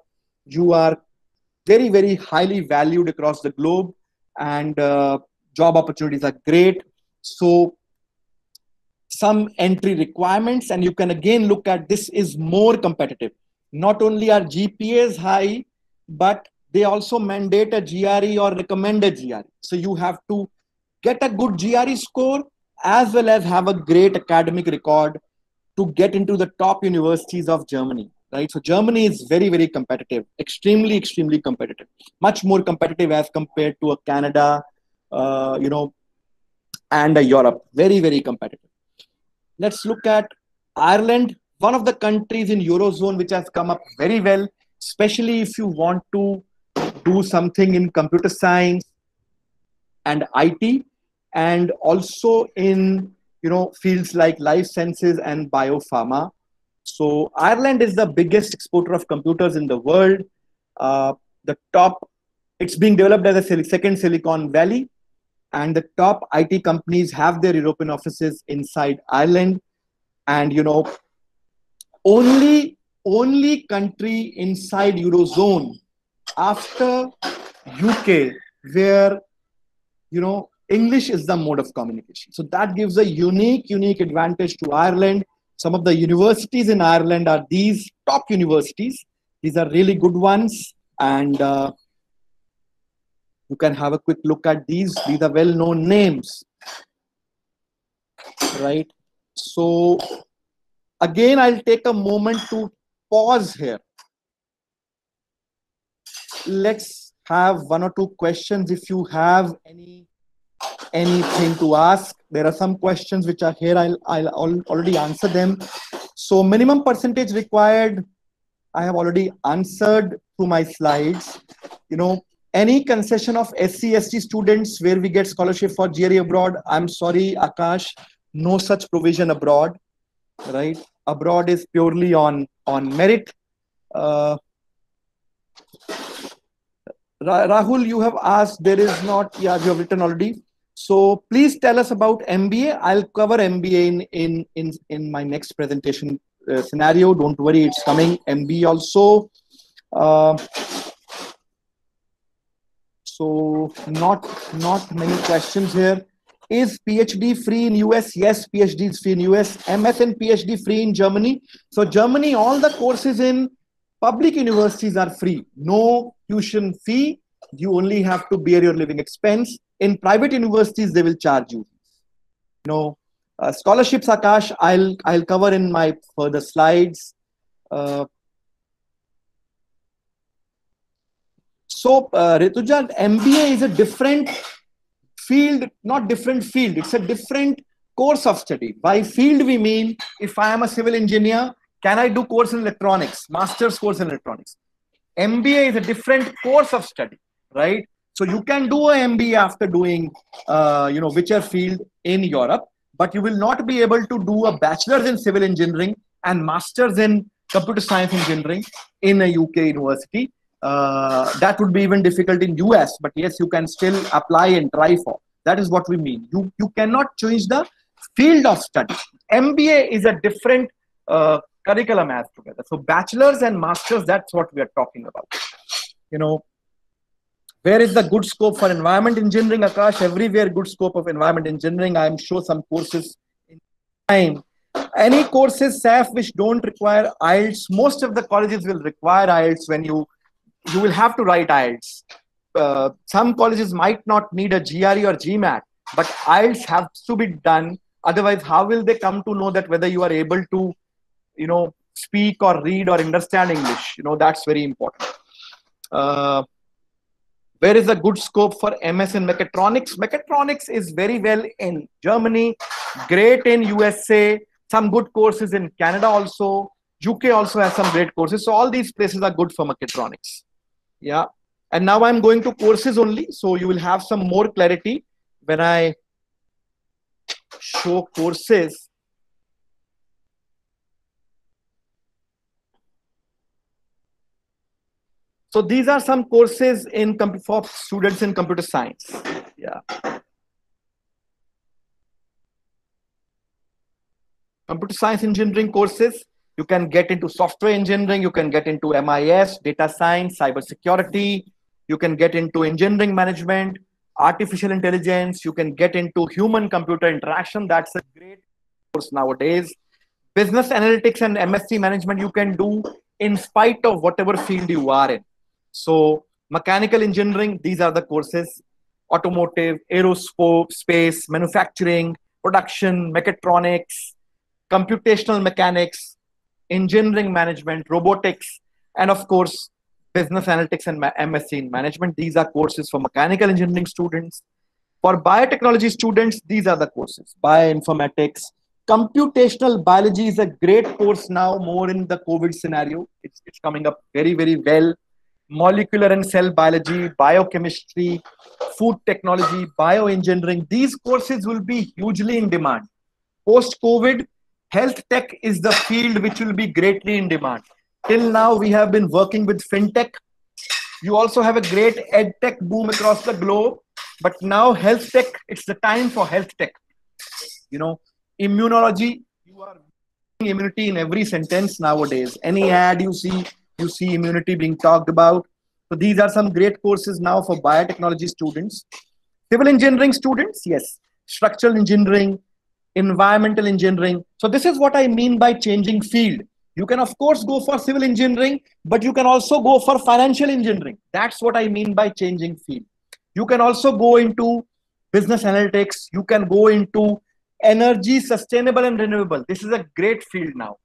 very, very highly valued across the globe, and job opportunities are great. So some entry requirements, and you can again look at this is more competitive. Not only are GPAs high, but they also mandate a GRE or recommend a GRE. So you have to get a good GRE score as well as have a great academic record to get into the top universities of Germany, right? So Germany is very, very competitive, extremely, extremely competitive, much more competitive as compared to a Canada, and a Europe. Very, very competitive. Let's look at Ireland, one of the countries in Eurozone which has come up very well, especially if you want to do something in computer science and IT, and also in fields like life sciences and biopharma. So Ireland is the biggest exporter of computers in the world. It's being developed as a second Silicon Valley, and the top IT companies have their European offices inside Ireland. And only country inside Eurozone after UK where English is the mode of communication. So that gives a unique advantage to Ireland. Some of the universities in Ireland are these top universities. These are really good ones, and you can have a quick look at these. These are well-known names, right? So again, I'll take a moment to pause here. Let's have one or two questions if you have anything to ask. There are some questions which are here. I'll already answer them. So minimum percentage required, I have already answered through my slides. You know, any concession of SC/ST students where we get scholarship for GRE abroad, I'm sorry, Akash, no such provision abroad, right? Abroad is purely on merit. Rahul, you have asked, there is not, yeah, you have written already. So please tell us about MBA. I'll cover MBA in my next presentation scenario. Don't worry, it's coming. MBA also. So not many questions here. Is PhD free in US? Yes, PhD is free in US. MS and PhD free in Germany. So Germany, all the courses in public universities are free. No tuition fee. You only have to bear your living expense. In private universities, they will charge you. You know, scholarships, Akash, I'll cover in my further slides. So Rituja, MBA is a different field, not different field. It's a different course of study. By field, we mean if I am a civil engineer, can I do course in electronics, master's course in electronics? MBA is a different course of study, right? So you can do a MBA after doing, whichever field in Europe, but you will not be able to do a bachelor's in civil engineering and master's in computer science engineering in a UK university. That would be even difficult in US, but yes, you can still apply and try for. That is what we mean. You cannot change the field of study. MBA is a different curriculum as together. So bachelor's and master's, that's what we are talking about. You know, where is the good scope for environment engineering, Akash? Everywhere good scope of environment engineering. I'm sure some courses in time. Any courses, SAF, which don't require IELTS, most of the colleges will require IELTS when you will have to write IELTS. Some colleges might not need a GRE or GMAT, but IELTS has to be done. Otherwise, how will they come to know that whether you are able to, speak or read or understand English? That's very important. Where is a good scope for MS in mechatronics? Mechatronics is very well in Germany, great in USA, some good courses in Canada also. UK also has some great courses. So all these places are good for mechatronics. Yeah. And now I'm going to courses only. So you will have some more clarity when I show courses. So these are some courses for students in computer science. Yeah. Computer science engineering courses. You can get into software engineering. You can get into MIS, data science, cybersecurity. You can get into engineering management, artificial intelligence. You can get into human-computer interaction. That's a great course nowadays. Business analytics and MSc management you can do in spite of whatever field you are in. So mechanical engineering, these are the courses. Automotive, aerospace, manufacturing, production, mechatronics, computational mechanics, engineering management, robotics, and of course, business analytics and MSc in management. These are courses for mechanical engineering students. For biotechnology students, these are the courses. Bioinformatics, computational biology is a great course now, more in the COVID scenario. It's coming up very, very well. Molecular and cell biology, biochemistry, food technology, bioengineering. These courses will be hugely in demand. Post-COVID, health tech is the field which will be greatly in demand. Till now, we have been working with fintech. You also have a great ed tech boom across the globe. But now health tech, it's the time for health tech. Immunology, you are immunity in every sentence nowadays. Any ad you see immunity being talked about. So these are some great courses now for biotechnology students. Civil engineering students, yes. Structural engineering, environmental engineering. So this is what I mean by changing field. You can of course go for civil engineering, but you can also go for financial engineering. That's what I mean by changing field. You can also go into business analytics. You can go into energy, sustainable and renewable. This is a great field now.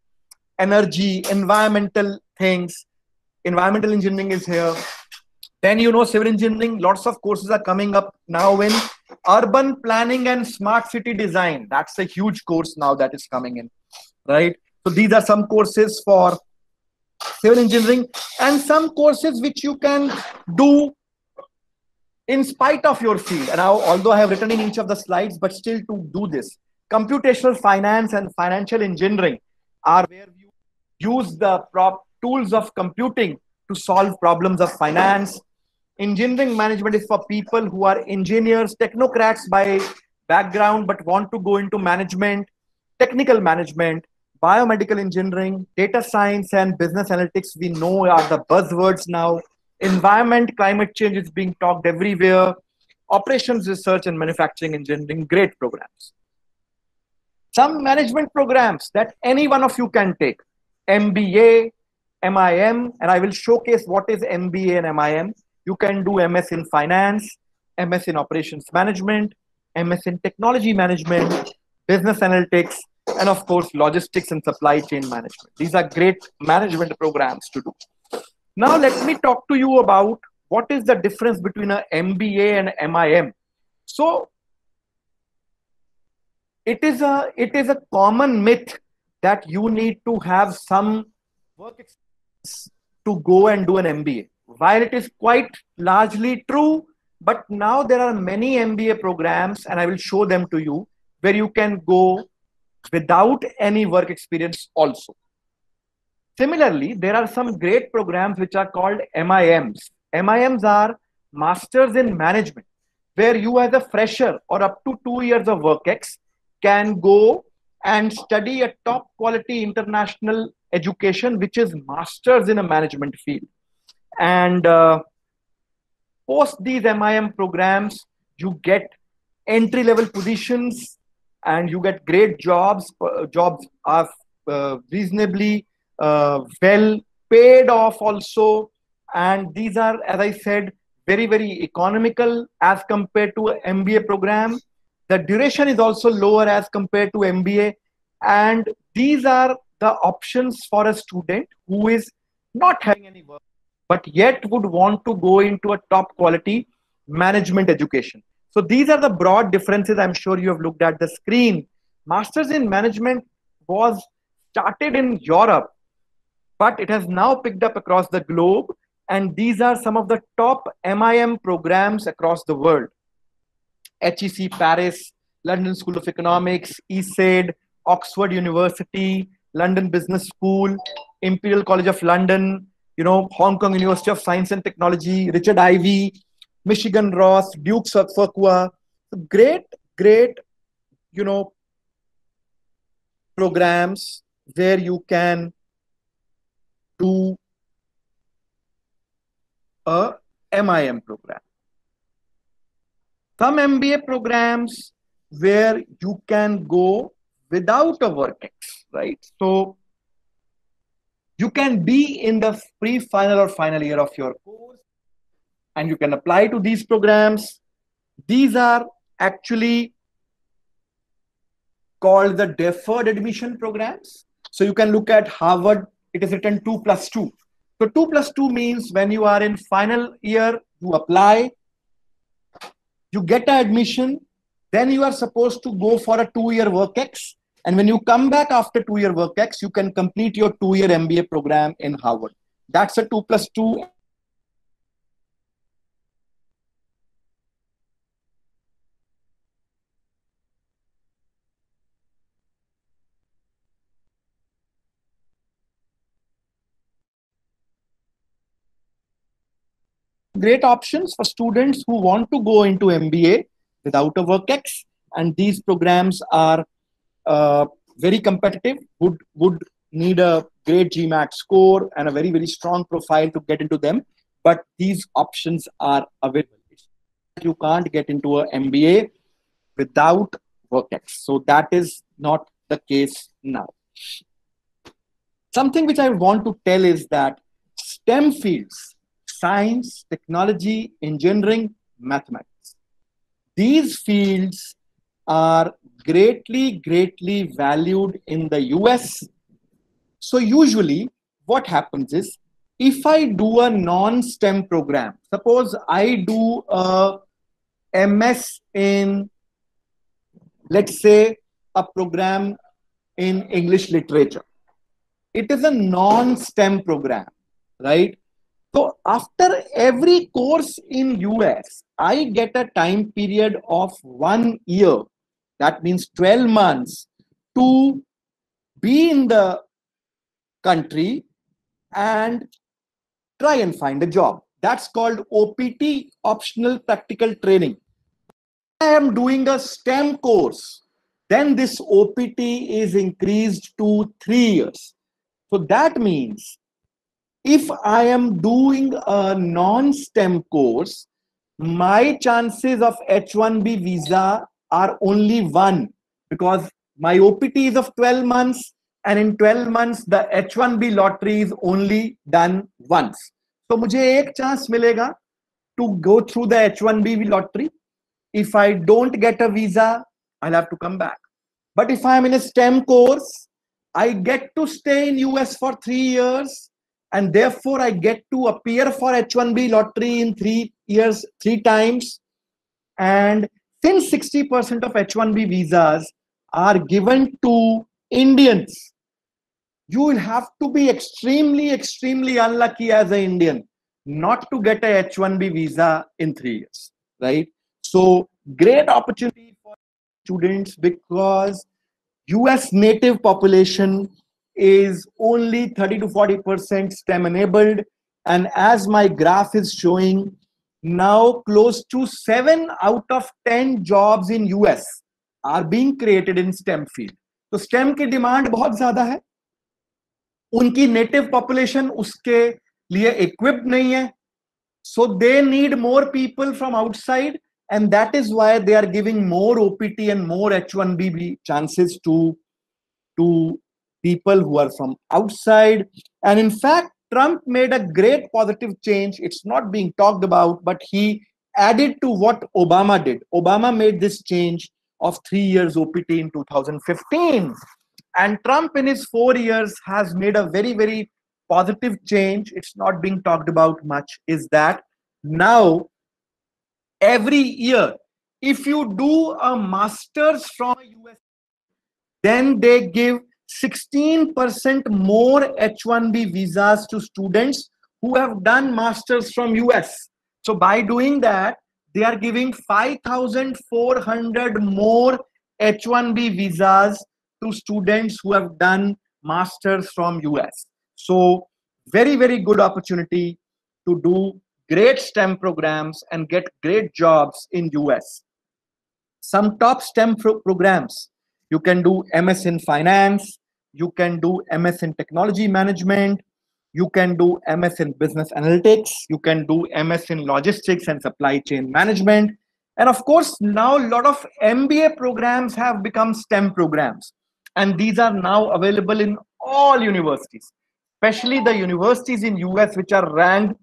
Energy, environmental things, environmental engineering is here. Then civil engineering, lots of courses are coming up now in urban planning and smart city design. That's a huge course now that is coming in, right? So these are some courses for civil engineering, and some courses which you can do in spite of your field. And now, although I have written in each of the slides, but still to do this, computational finance and financial engineering are where you use the tools of computing to solve problems of finance. Engineering management is for people who are engineers, technocrats by background, but want to go into management, technical management. Biomedical engineering, data science, and business analytics, we know are the buzzwords now. Environment, climate change is being talked everywhere. Operations research and manufacturing engineering, great programs. Some management programs that any one of you can take: MBA, MIM, and I will showcase what is MBA and MIM. You can do MS in finance, MS in operations management, MS in technology management, business analytics, and of course, logistics and supply chain management. These are great management programs to do. Now, let me talk to you about what is the difference between an MBA and MIM. So, it is a common myth that you need to have some work experience to go and do an MBA. While it is quite largely true, but now there are many MBA programs, and I will show them to you, where you can go without any work experience also. Similarly, there are some great programs which are called MIMs. MIMs are Masters in Management, where you as a fresher or up to 2 years of WorkX can go and study a top quality international education, which is Masters in a management field. And post these MIM programs, you get entry level positions and you get great jobs. Jobs are reasonably well paid off also. And these are, as I said, very, very economical as compared to an MBA program. The duration is also lower as compared to MBA. And these are the options for a student who is not having any work, but yet would want to go into a top quality management education. So these are the broad differences. I'm sure you have looked at the screen. Masters in Management was started in Europe, but it has now picked up across the globe. And these are some of the top MIM programs across the world: HEC Paris, London School of Economics, ESAID, Oxford University, London Business School, Imperial College of London, Hong Kong University of Science and Technology, Richard Ivey, Michigan Ross, Duke of Fuqua. Great, programs where you can do a MIM program. Some MBA programs where you can go without a WorkX, right? So you can be in the pre-final or final year of your course and you can apply to these programs. These are actually called the deferred admission programs. So you can look at Harvard, it is written 2+2. So 2+2 means when you are in final year, you apply, you get an admission, then you are supposed to go for a 2-year WorkX. And when you come back after 2-year WorkX, you can complete your 2-year MBA program in Harvard. That's a 2+2. Great options for students who want to go into MBA without a WorkX. And these programs are very competitive, would need a great GMAT score and a very, very strong profile to get into them. But these options are available. You can't get into an MBA without WorkX. So that is not the case now. Something which I want to tell is that STEM fields, science, technology, engineering, mathematics, these fields are greatly valued in the US. So usually what happens is, if I do a non-STEM program, suppose I do a MS in, let's say, a program in English literature, It is a non-STEM program, right? So after every course in US, I get a time period of 1 year. That means 12 months to be in the country and try and find a job. That's called OPT, optional practical training. I am doing a STEM course, then this OPT is increased to 3 years. So that means if I am doing a non-STEM course, my chances of H1B visa are only one, because my OPT is of 12 months, and in 12 months the H1B lottery is only done once. So मुझे एक chance मिलेगा to go through the H1B lottery. If I don't get a visa, I'll have to come back. But if I'm in a STEM course, I get to stay in US for 3 years, and therefore I get to appear for H1B lottery in 3 years, 3 times. And since 60% of H1B visas are given to Indians, you will have to be extremely, extremely unlucky as an Indian not to get a H1B visa in 3 years, right? So great opportunity for students, because US native population is only 30 to 40% STEM enabled. And as my graph is showing, now close to 7 out of 10 jobs in US are being created in STEM field. तो STEM की demand बहुत ज्यादा है, उनकी native population उसके लिए equipped नहीं है, so they need more people from outside, and that is why they are giving more OPT and more H1B chances to people who are from outside. And in fact, Trump made a great positive change. It's not being talked about, but he added to what Obama did. Obama made this change of 3 years OPT in 2015. And Trump in his 4 years has made a very, very positive change. It's not being talked about much, is that now every year, if you do a master's from US, then they give 16% more H1B visas to students who have done masters from US. So by doing that, they are giving 5,400 more H1B visas to students who have done masters from US. So very, very good opportunity to do great STEM programs and get great jobs in US. Some top STEM programs: you can do MS in finance, you can do MS in technology management, you can do MS in business analytics, you can do MS in logistics and supply chain management. And of course, now a lot of MBA programs have become STEM programs, and these are now available in all universities, especially the universities in US which are ranked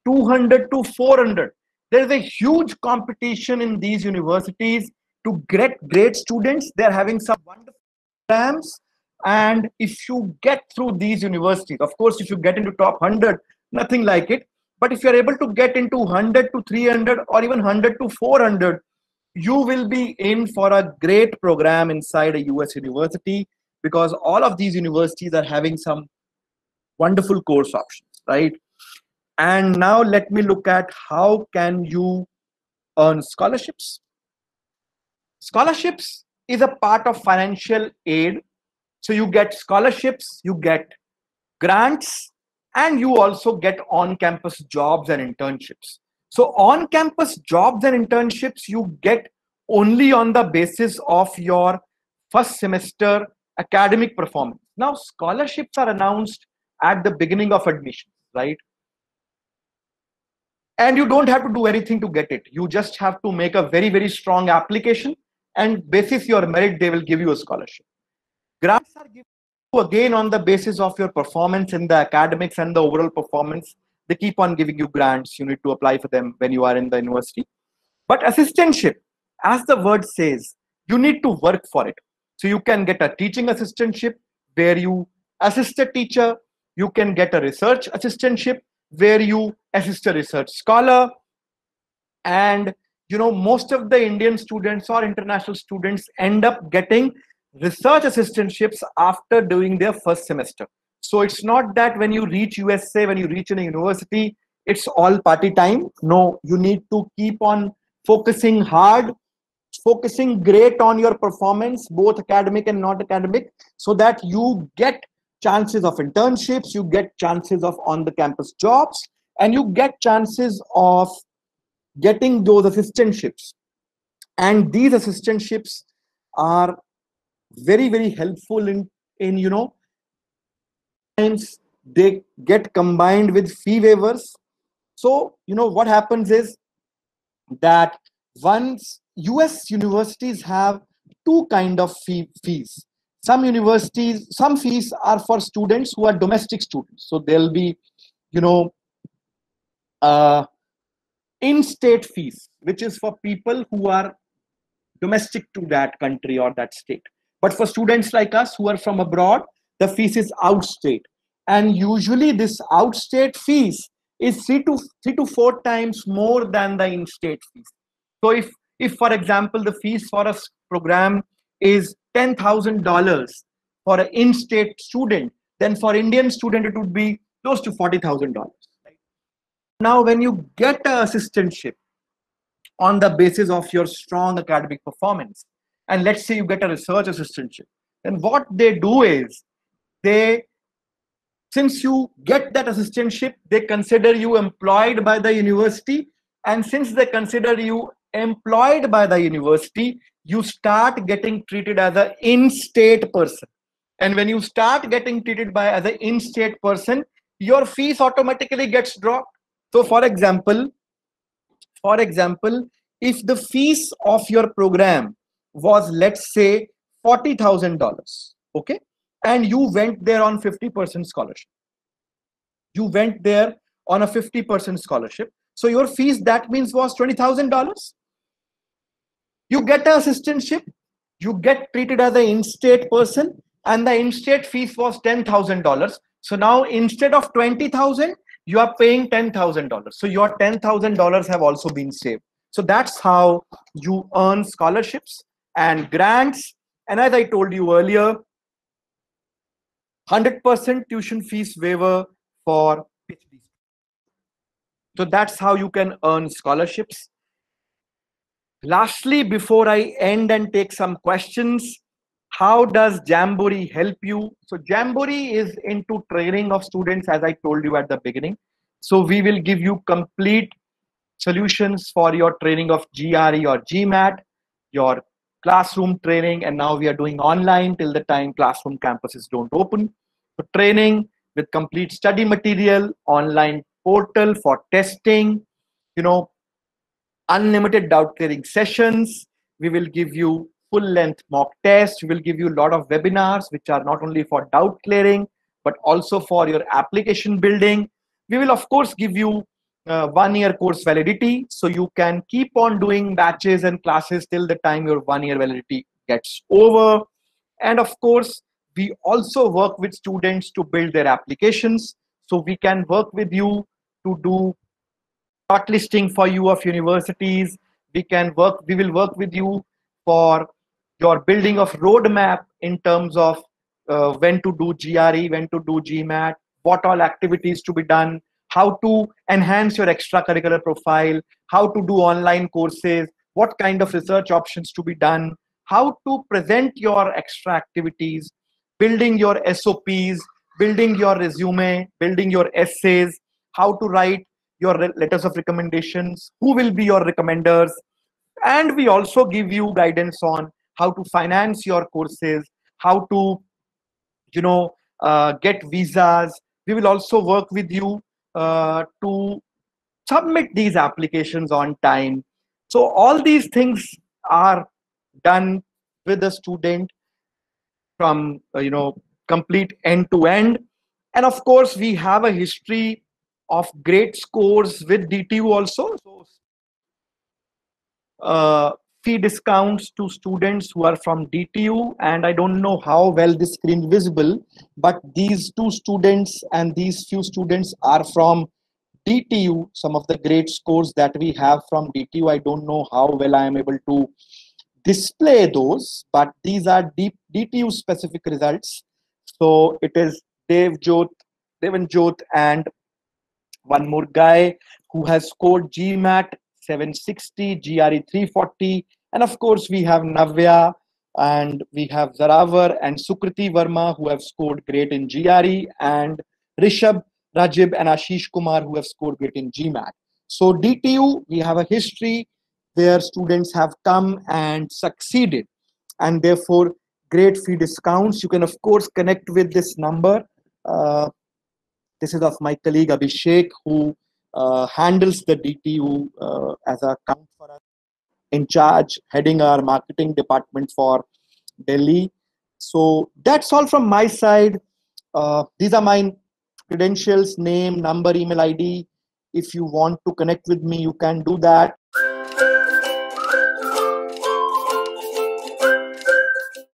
200 to 400. There is a huge competition in these universities to get great students. They're having some wonderful programs. And if you get through these universities, of course, if you get into top 100, nothing like it. But if you're able to get into 100 to 300 or even 100 to 400, you will be in for a great program inside a US university, because all of these universities are having some wonderful course options, right? And now let me look at how can you earn scholarships. Scholarships is a part of financial aid. So you get scholarships, you get grants, and you also get on-campus jobs and internships. So on-campus jobs and internships you get only on the basis of your first semester academic performance. Now scholarships are announced at the beginning of admission, right? And you don't have to do anything to get it. You just have to make a very, very strong application, and basis your merit, they will give you a scholarship. Grants are given you again on the basis of your performance in the academics and the overall performance. They keep on giving you grants. You need to apply for them when you are in the university. But assistantship, as the word says, you need to work for it. So you can get a teaching assistantship where you assist a teacher. You can get a research assistantship where you assist a research scholar. And most of the Indian students or international students end up getting research assistantships after doing their first semester. So it's not that when you reach USA, when you reach in a university, it's all party time. No, you need to keep on focusing hard, focusing great on your performance, both academic and not academic, so that you get chances of internships, you get chances of on the campus jobs, and you get chances of getting those assistantships. And these assistantships are very, very helpful in times they get combined with fee waivers. So what happens is that once US universities have two kind of fees. Some universities, some fees are for students who are domestic students. So there'll be, you know, uh, in-state fees, which is for people who are domestic to that country or that state. But for students like us who are from abroad, the fees is outstate. And usually this outstate fees is three to four times more than the in-state fees. So if for example the fees for a program is $10,000 for an in-state student, then for Indian student it would be close to $40,000. Now, when you get an assistantship on the basis of your strong academic performance, and let's say you get a research assistantship, then what they do is they, since you get that assistantship, they consider you employed by the university, and since they consider you employed by the university, you start getting treated as an in-state person. And when you start getting treated by as an in-state person, your fees automatically gets dropped. So for example, if the fees of your program was, let's say, $40,000, okay, and you went there on 50% scholarship, you went there on a 50% scholarship, so your fees, that means, was $20,000. You get an assistantship, you get treated as an in-state person, and the in-state fees was $10,000. So now instead of 20,000, you are paying $10,000. So your $10,000 have also been saved. So that's how you earn scholarships and grants. And as I told you earlier, 100% tuition fees waiver for PhD. So that's how you can earn scholarships. Lastly, before I end and take some questions, how does Jamboree help you? So Jamboree is into training of students, as I told you at the beginning. So we will give you complete solutions for your training of GRE or GMAT, your classroom training, and now we are doing online till the time classroom campuses don't open. So training with complete study material, online portal for testing, unlimited doubt clearing sessions. We will give you full length mock tests. We will give you a lot of webinars, which are not only for doubt clearing, but also for your application building. We will, of course, give you 1-year course validity. So you can keep on doing batches and classes till the time your 1-year validity gets over. And of course, we also work with students to build their applications. So we can work with you to do shortlisting for you of universities. We will work with you for your building of roadmap in terms of when to do GRE, when to do GMAT, what all activities to be done, how to enhance your extracurricular profile, how to do online courses, what kind of research options to be done, how to present your extra activities, building your SOPs, building your resume, building your essays, how to write your letters of recommendations, who will be your recommenders. And we also give you guidance on how to finance your courses, how to get visas. We will also work with you to submit these applications on time. So all these things are done with the student from complete end to end. And of course, we have a history of great scores with DTU also. So fee discounts to students who are from DTU, and I don't know how well this screen is visible, but these two students and these few students are from DTU. Some of the great scores that we have from DTU, I don't know how well I am able to display those, but these are DTU specific results. So it is Devjot, Devanjot, and one more guy who has scored GMAT 760, GRE 340, and of course we have Navya and we have Zaravar and Sukriti Verma who have scored great in GRE, and Rishabh, Rajib, and Ashish Kumar who have scored great in GMAT. So DTU, we have a history where students have come and succeeded, and therefore great fee discounts. You can of course connect with this number. This is of my colleague Abhishek, who handles the DTU as a account for us, in charge, heading our marketing department for Delhi. So that's all from my side. These are my credentials: name, number, email ID. If you want to connect with me, you can do that.